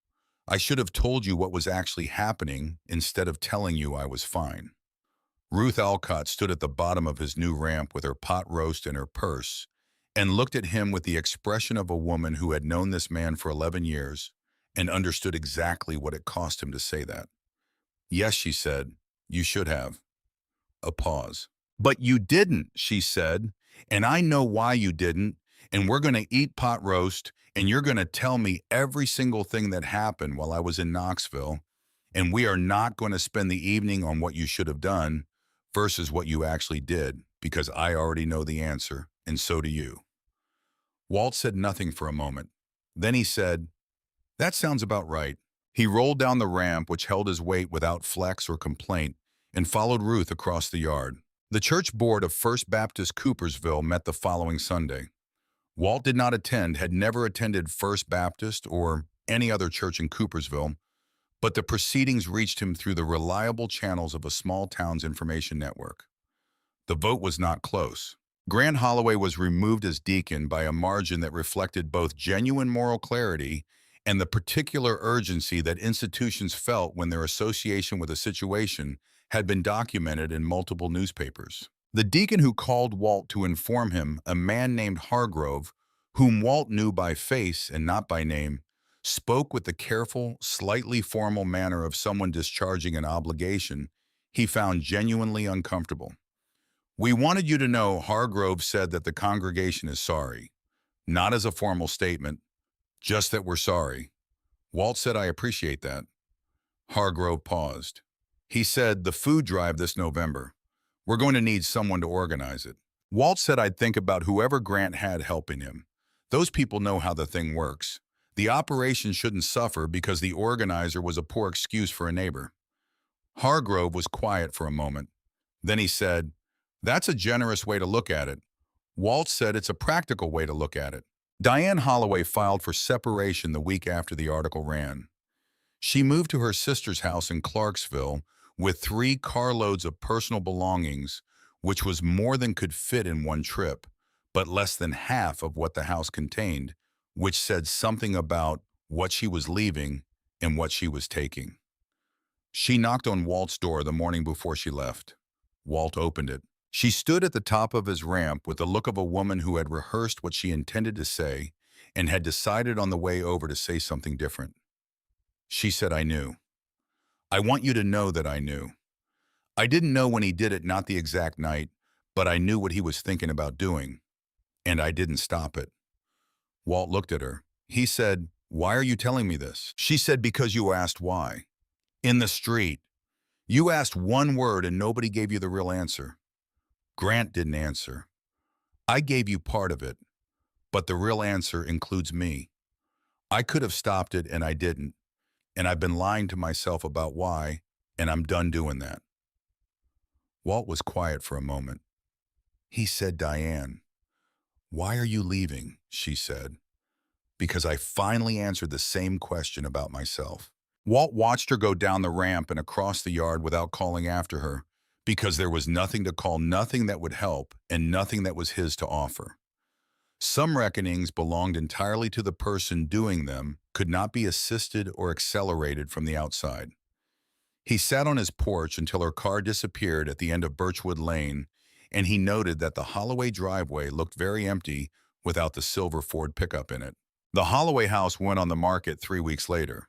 I should have told you what was actually happening instead of telling you I was fine." Ruth Alcott stood at the bottom of his new ramp with her pot roast in her purse and looked at him with the expression of a woman who had known this man for 11 years and understood exactly what it cost him to say that. "Yes," she said, "you should have." A pause. "But you didn't," she said, "and I know why you didn't, and we're going to eat pot roast, and you're going to tell me every single thing that happened while I was in Knoxville, and we are not going to spend the evening on what you should have done versus what you actually did, because I already know the answer, and so do you." Walt said nothing for a moment. Then he said, "That sounds about right." He rolled down the ramp, which held his weight without flex or complaint, and followed Ruth across the yard. The church board of First Baptist Coopersville met the following Sunday. Walt did not attend, had never attended First Baptist or any other church in Coopersville, but the proceedings reached him through the reliable channels of a small town's information network. The vote was not close. Grant Holloway was removed as deacon by a margin that reflected both genuine moral clarity and the particular urgency that institutions felt when their association with a situation had been documented in multiple newspapers. The deacon who called Walt to inform him, a man named Hargrove, whom Walt knew by face and not by name, spoke with the careful, slightly formal manner of someone discharging an obligation he found genuinely uncomfortable. "We wanted you to know," Hargrove said, "that the congregation is sorry. Not as a formal statement, just that we're sorry." Walt said, "I appreciate that." Hargrove paused. He said, "The food drive this November. We're going to need someone to organize it." Walt said, "I'd think about whoever Grant had helping him. Those people know how the thing works. The operation shouldn't suffer because the organizer was a poor excuse for a neighbor." Hargrove was quiet for a moment. Then he said, "That's a generous way to look at it." Walt said, "It's a practical way to look at it." Diane Holloway filed for separation the week after the article ran. She moved to her sister's house in Clarksville with 3 carloads of personal belongings, which was more than could fit in one trip, but less than half of what the house contained, which said something about what she was leaving and what she was taking. She knocked on Walt's door the morning before she left. Walt opened it. She stood at the top of his ramp with the look of a woman who had rehearsed what she intended to say and had decided on the way over to say something different. She said, "I knew. I want you to know that I knew. I didn't know when he did it, not the exact night, but I knew what he was thinking about doing, and I didn't stop it." Walt looked at her. He said, "Why are you telling me this?" She said, "Because you asked why. In the street. You asked one word and nobody gave you the real answer. Grant didn't answer. I gave you part of it, but the real answer includes me. I could have stopped it and I didn't, and I've been lying to myself about why, and I'm done doing that." Walt was quiet for a moment. He said, "Diane, why are you leaving?" she said. "Because I finally answered the same question about myself." Walt watched her go down the ramp and across the yard without calling after her, because there was nothing to call, nothing that would help, and nothing that was his to offer. Some reckonings belonged entirely to the person doing them, could not be assisted or accelerated from the outside. He sat on his porch until her car disappeared at the end of Birchwood Lane, and he noted that the Holloway driveway looked very empty without the silver Ford pickup in it. The Holloway house went on the market 3 weeks later.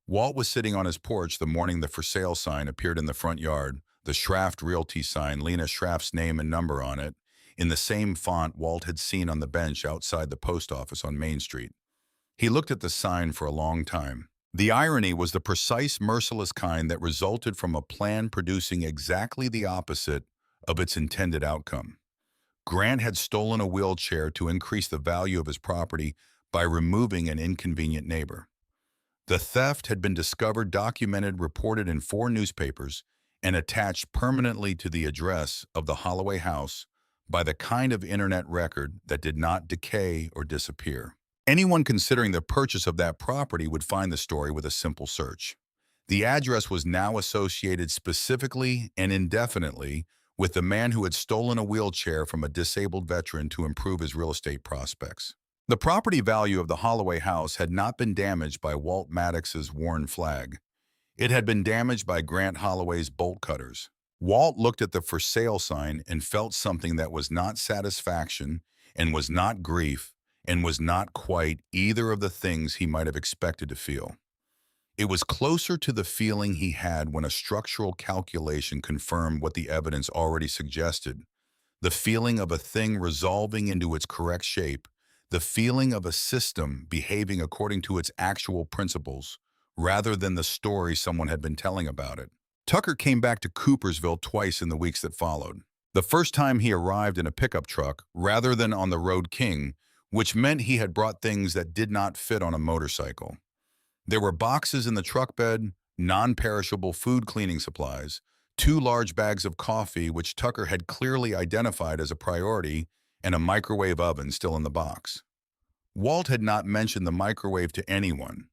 Walt was sitting on his porch the morning the for sale sign appeared in the front yard, the Schraft Realty sign, Lena Schraft's name and number on it, in the same font Walt had seen on the bench outside the post office on Main Street. He looked at the sign for a long time. The irony was the precise, merciless kind that resulted from a plan producing exactly the opposite of its intended outcome. Grant had stolen a wheelchair to increase the value of his property by removing an inconvenient neighbor. The theft had been discovered, documented, reported in 4 newspapers, and attached permanently to the address of the Holloway house by the kind of internet record that did not decay or disappear. Anyone considering the purchase of that property would find the story with a simple search. The address was now associated specifically and indefinitely with the man who had stolen a wheelchair from a disabled veteran to improve his real estate prospects. The property value of the Holloway house had not been damaged by Walt Maddox's worn flag. It had been damaged by Grant Holloway's bolt cutters. Walt looked at the for sale sign and felt something that was not satisfaction and was not grief and was not quite either of the things he might have expected to feel. It was closer to the feeling he had when a structural calculation confirmed what the evidence already suggested, the feeling of a thing resolving into its correct shape, the feeling of a system behaving according to its actual principles, rather than the story someone had been telling about it. Tucker came back to Coopersville twice in the weeks that followed. The first time he arrived in a pickup truck rather than on the Road King, which meant he had brought things that did not fit on a motorcycle. There were boxes in the truck bed, non-perishable food cleaning supplies, 2 large bags of coffee, which Tucker had clearly identified as a priority, and a microwave oven still in the box. Walt had not mentioned the microwave to anyone.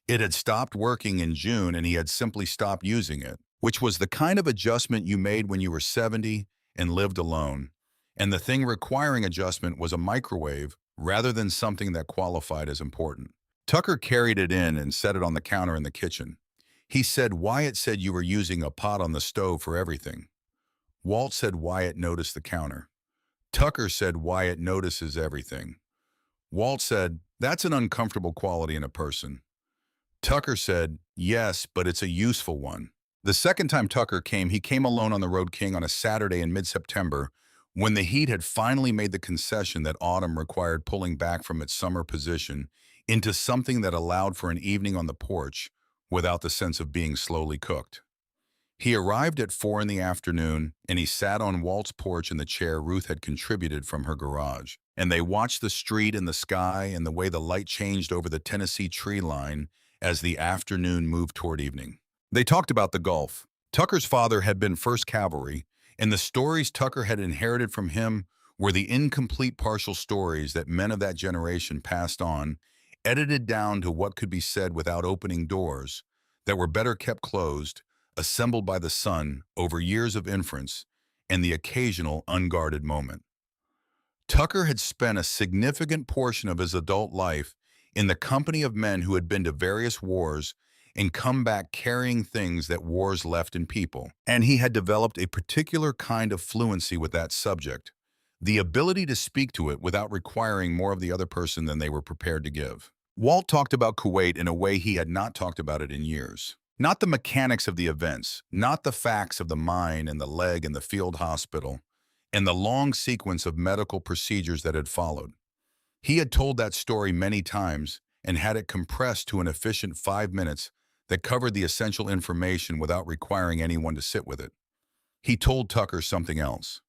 It had stopped working in June and he had simply stopped using it, which was the kind of adjustment you made when you were 70 and lived alone. And the thing requiring adjustment was a microwave rather than something that qualified as important. Tucker carried it in and set it on the counter in the kitchen. He said Wyatt said you were using a pot on the stove for everything. Walt said Wyatt noticed the counter. Tucker said Wyatt notices everything. Walt said, that's an uncomfortable quality in a person. Tucker said, yes, but it's a useful one. The second time Tucker came, he came alone on the Road King on a Saturday in mid-September, when the heat had finally made the concession that autumn required pulling back from its summer position into something that allowed for an evening on the porch without the sense of being slowly cooked. He arrived at 4 in the afternoon, and he sat on Walt's porch in the chair Ruth had contributed from her garage. And they watched the street and the sky and the way the light changed over the Tennessee tree line as the afternoon moved toward evening. They talked about the Gulf. Tucker's father had been 1st Cavalry, and the stories Tucker had inherited from him were the incomplete partial stories that men of that generation passed on, edited down to what could be said without opening doors, that were better kept closed, assembled by the sun over years of inference and the occasional unguarded moment. Tucker had spent a significant portion of his adult life in the company of men who had been to various wars and come back carrying things that wars left in people. And he had developed a particular kind of fluency with that subject, the ability to speak to it without requiring more of the other person than they were prepared to give. Walt talked about Kuwait in a way he had not talked about it in years. Not the mechanics of the events, not the facts of the mine and the leg and the field hospital, and the long sequence of medical procedures that had followed. He had told that story many times and had it compressed to an efficient 5 minutes that covered the essential information without requiring anyone to sit with it. He told Tucker something else.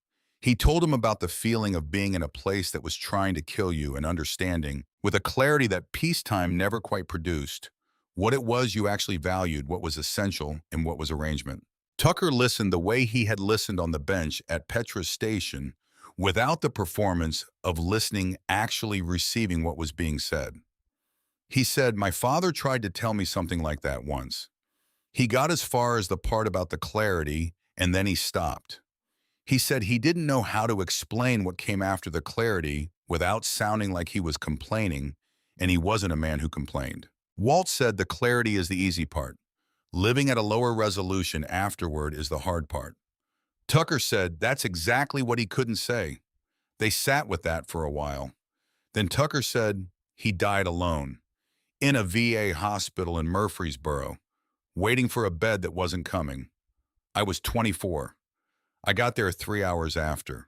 He told him about the feeling of being in a place that was trying to kill you and understanding, with a clarity that peacetime never quite produced, what it was you actually valued, what was essential, and what was arrangement. Tucker listened the way he had listened on the bench at Petra's station, without the performance of listening actually receiving what was being said. He said, my father tried to tell me something like that once. He got as far as the part about the clarity, and then he stopped. He said he didn't know how to explain what came after the clarity without sounding like he was complaining, and he wasn't a man who complained. Walt said the clarity is the easy part. Living at a lower resolution afterward is the hard part. Tucker said that's exactly what he couldn't say. They sat with that for a while. Then Tucker said he died alone, in a VA hospital in Murfreesboro, waiting for a bed that wasn't coming. I was 24. I got there 3 hours after.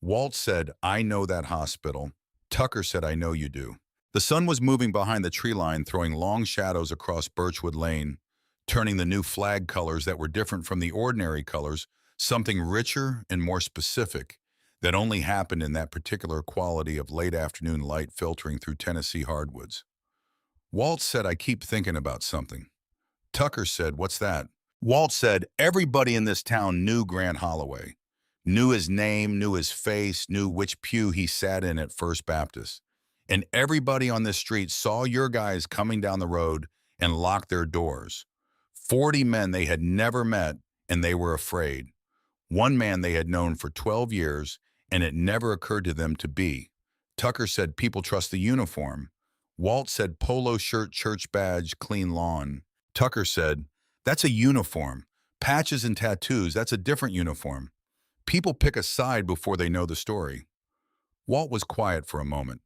Walt said, I know that hospital. Tucker said, I know you do. The sun was moving behind the tree line, throwing long shadows across Birchwood Lane, turning the new flag colors that were different from the ordinary colors, something richer and more specific that only happened in that particular quality of late afternoon light filtering through Tennessee hardwoods. Walt said, I keep thinking about something. Tucker said, what's that? Walt said, everybody in this town knew Grant Holloway, knew his name, knew his face, knew which pew he sat in at First Baptist. And everybody on this street saw your guys coming down the road and locked their doors. 40 men they had never met, and they were afraid. One man they had known for 12 years, and it never occurred to them to be. Tucker said people trust the uniform. Walt said polo shirt, church badge, clean lawn. Tucker said, that's a uniform. Patches and tattoos, that's a different uniform. People pick a side before they know the story. Walt was quiet for a moment.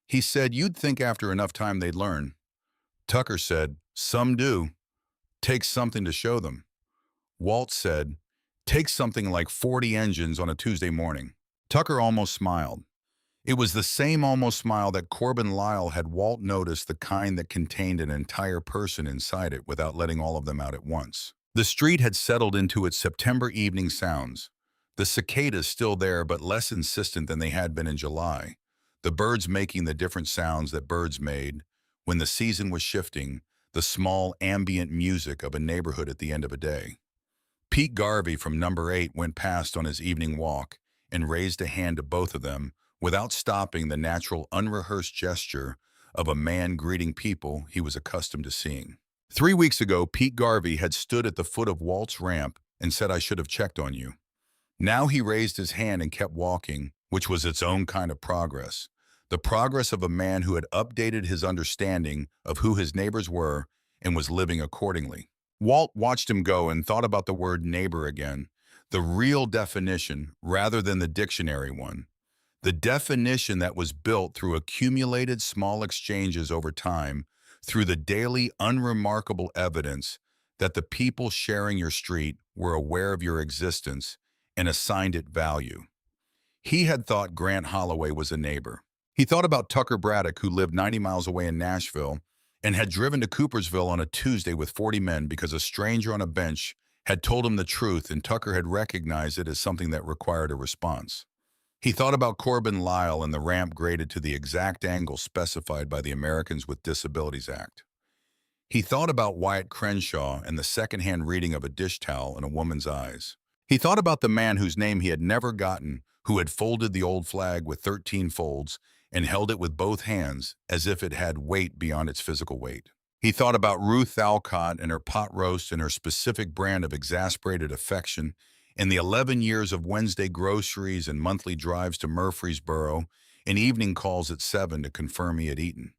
He said, you'd think after enough time they'd learn. Tucker said, some do. Takes something to show them. Walt said, takes something like 40 engines on a Tuesday morning. Tucker almost smiled. It was the same almost smile that Corbin Lyle had Walt noticed, the kind that contained an entire person inside it without letting all of them out at once. The street had settled into its September evening sounds. The cicadas still there, but less insistent than they had been in July. The birds making the different sounds that birds made when the season was shifting, the small ambient music of a neighborhood at the end of a day. Pete Garvey from Number 8 went past on his evening walk and raised a hand to both of them without stopping, the natural, unrehearsed gesture of a man greeting people he was accustomed to seeing. 3 weeks ago, Pete Garvey had stood at the foot of Walt's ramp and said, "I should have checked on you." Now he raised his hand and kept walking, which was its own kind of progress. The progress of a man who had updated his understanding of who his neighbors were and was living accordingly. Walt watched him go and thought about the word neighbor again, the real definition rather than the dictionary one. The definition that was built through accumulated small exchanges over time, through the daily unremarkable evidence that the people sharing your street were aware of your existence and assigned it value. He had thought Grant Holloway was a neighbor. He thought about Tucker Braddock, who lived 90 miles away in Nashville and had driven to Coopersville on a Tuesday with 40 men because a stranger on a bench had told him the truth and Tucker had recognized it as something that required a response. He thought about Corbin Lyle and the ramp graded to the exact angle specified by the Americans with Disabilities Act. He thought about Wyatt Crenshaw and the secondhand reading of a dish towel in a woman's eyes. He thought about the man whose name he had never gotten, who had folded the old flag with 13 folds and held it with both hands as if it had weight beyond its physical weight. He thought about Ruth Alcott and her pot roast and her specific brand of exasperated affection and the 11 years of Wednesday groceries and monthly drives to Murfreesboro and evening calls at 7 to confirm he had eaten.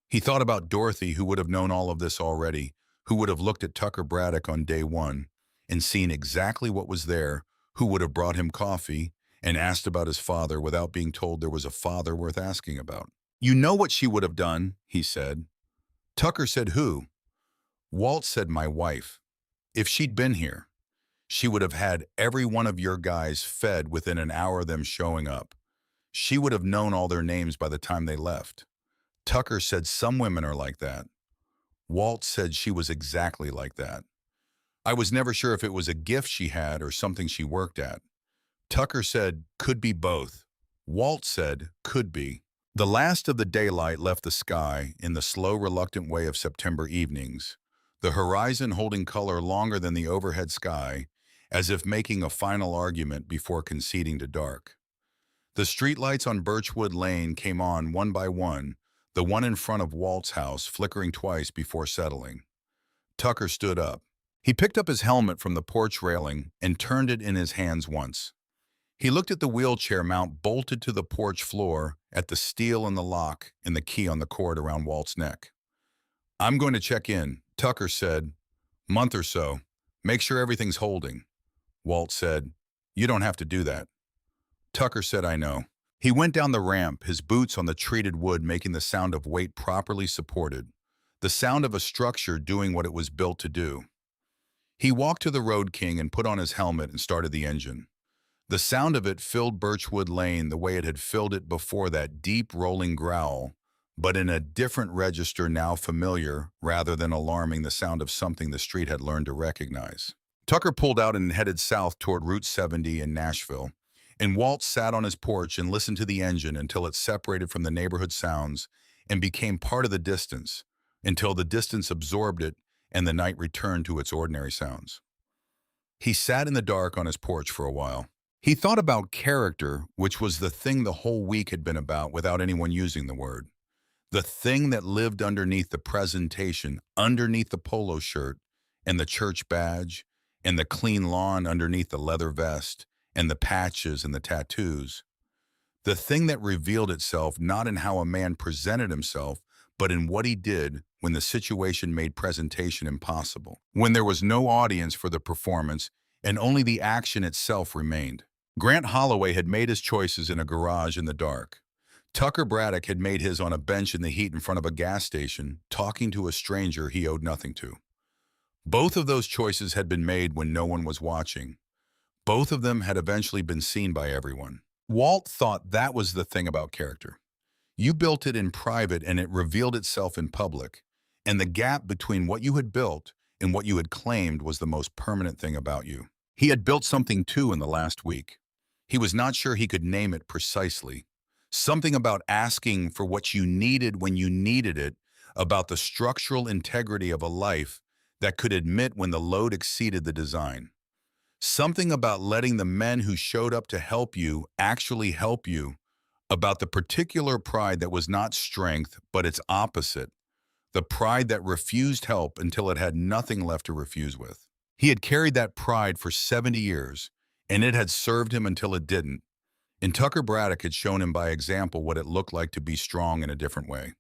He thought about Dorothy, who would have known all of this already, who would have looked at Tucker Braddock on day one and seen exactly what was there, who would have brought him coffee and asked about his father without being told there was a father worth asking about. "You know what she would have done," he said. Tucker said, "Who?" Walt said, "My wife. If she'd been here, she would have had every one of your guys fed within an hour of them showing up. She would have known all their names by the time they left." Tucker said, "Some women are like that." Walt said she was exactly like that. "I was never sure if it was a gift she had or something she worked at." Tucker said, "Could be both." Walt said, "Could be." The last of the daylight left the sky in the slow, reluctant way of September evenings, the horizon holding color longer than the overhead sky, as if making a final argument before conceding to dark. The streetlights on Birchwood Lane came on one by one, the one in front of Walt's house flickering twice before settling. Tucker stood up. He picked up his helmet from the porch railing and turned it in his hands once. He looked at the wheelchair mount bolted to the porch floor, at the steel in the lock and the key on the cord around Walt's neck. "I'm going to check in," Tucker said. "Month or so. Make sure everything's holding." Walt said, "You don't have to do that." Tucker said, "I know." He went down the ramp, his boots on the treated wood making the sound of weight properly supported, the sound of a structure doing what it was built to do. He walked to the Road King and put on his helmet and started the engine. The sound of it filled Birchwood Lane the way it had filled it before, that deep rolling growl, but in a different register, now familiar rather than alarming, the sound of something the street had learned to recognize. Tucker pulled out and headed south toward Route 70 in Nashville, and Walt sat on his porch and listened to the engine until it separated from the neighborhood sounds and became part of the distance, until the distance absorbed it and the night returned to its ordinary sounds. He sat in the dark on his porch for a while. He thought about character, which was the thing the whole week had been about without anyone using the word. The thing that lived underneath the presentation, underneath the polo shirt and the church badge, and the clean lawn underneath the leather vest, and the patches and the tattoos. The thing that revealed itself not in how a man presented himself, but in what he did when the situation made presentation impossible, when there was no audience for the performance and only the action itself remained. Grant Holloway had made his choices in a garage in the dark. Tucker Braddock had made his on a bench in the heat in front of a gas station, talking to a stranger he owed nothing to. Both of those choices had been made when no one was watching. Both of them had eventually been seen by everyone. Walt thought that was the thing about character. You built it in private and it revealed itself in public. And the gap between what you had built and what you had claimed was the most permanent thing about you. He had built something too in the last week. He was not sure he could name it precisely. Something about asking for what you needed when you needed it, about the structural integrity of a life that could admit when the load exceeded the design. Something about letting the men who showed up to help you actually help you, about the particular pride that was not strength, but its opposite, the pride that refused help until it had nothing left to refuse with. He had carried that pride for 70 years, and it had served him until it didn't. And Tucker Braddock had shown him by example what it looked like to be strong in a different way.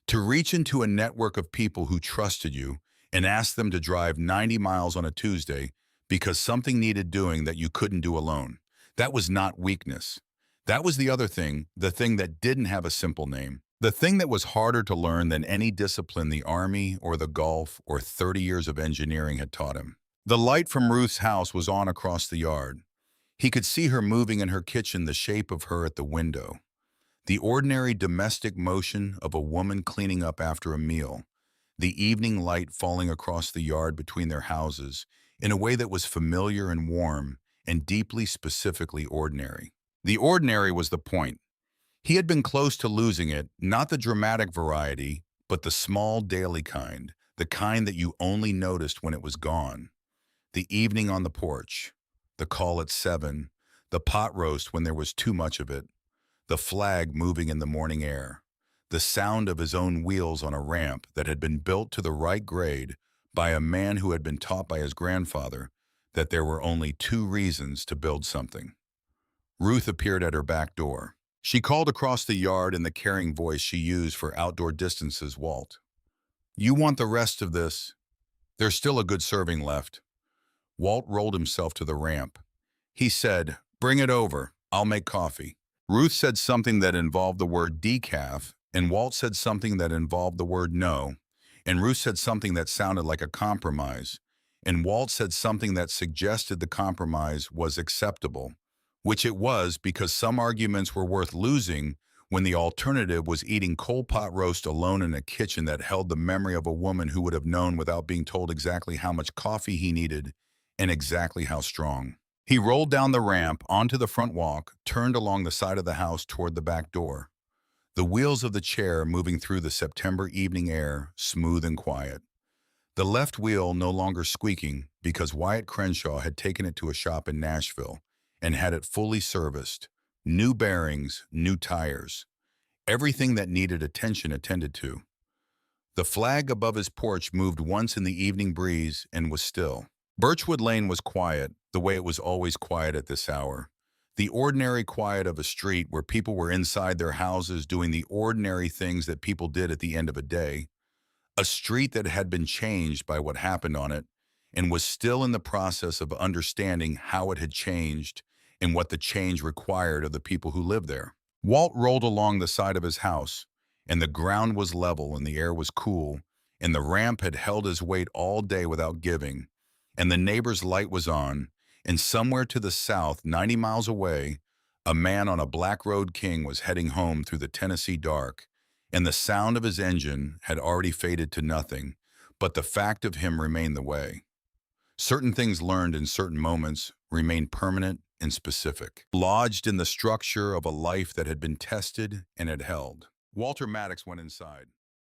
To reach into a network of people who trusted you and ask them to drive 90 miles on a Tuesday because something needed doing that you couldn't do alone. That was not weakness. That was the other thing, the thing that didn't have a simple name. The thing that was harder to learn than any discipline the Army or the Gulf or 30 years of engineering had taught him. The light from Ruth's house was on across the yard. He could see her moving in her kitchen, the shape of her at the window. The ordinary domestic motion of a woman cleaning up after a meal. The evening light falling across the yard between their houses in a way that was familiar and warm and deeply specifically ordinary. The ordinary was the point. He had been close to losing it, not the dramatic variety, but the small daily kind, the kind that you only noticed when it was gone. The evening on the porch, the call at 7, the pot roast when there was too much of it, the flag moving in the morning air, the sound of his own wheels on a ramp that had been built to the right grade by a man who had been taught by his grandfather that there were only two reasons to build something. Ruth appeared at her back door. She called across the yard in the caring voice she used for outdoor distances, Walt. You want the rest of this? There's still a good serving left. Walt rolled himself to the ramp. He said, bring it over. I'll make coffee. Ruth said something that involved the word decaf, and Walt said something that involved the word no, and Ruth said something that sounded like a compromise, and Walt said something that suggested the compromise was acceptable, which it was because some arguments were worth losing when the alternative was eating cold pot roast alone in a kitchen that held the memory of a woman who would have known without being told exactly how much coffee he needed and exactly how strong. He rolled down the ramp onto the front walk, turned along the side of the house toward the back door. The wheels of the chair moving through the September evening air, smooth and quiet. The left wheel no longer squeaking because Wyatt Crenshaw had taken it to a shop in Nashville and had it fully serviced. New bearings, new tires. Everything that needed attention attended to. The flag above his porch moved once in the evening breeze and was still. Birchwood Lane was quiet, the way it was always quiet at this hour. The ordinary quiet of a street where people were inside their houses doing the ordinary things that people did at the end of a day. A street that had been changed by what happened on it and was still in the process of understanding how it had changed and what the change required of the people who lived there. Walt rolled along the side of his house, and the ground was level and the air was cool, and the ramp had held his weight all day without giving, and the neighbor's light was on, and somewhere to the south, 90 miles away, a man on a Black Road King was heading home through the Tennessee dark, and the sound of his engine had already faded to nothing, but the fact of him remained the way. Certain things learned in certain moments remained permanent and specific, lodged in the structure of a life that had been tested and had held. Walter Maddox went inside.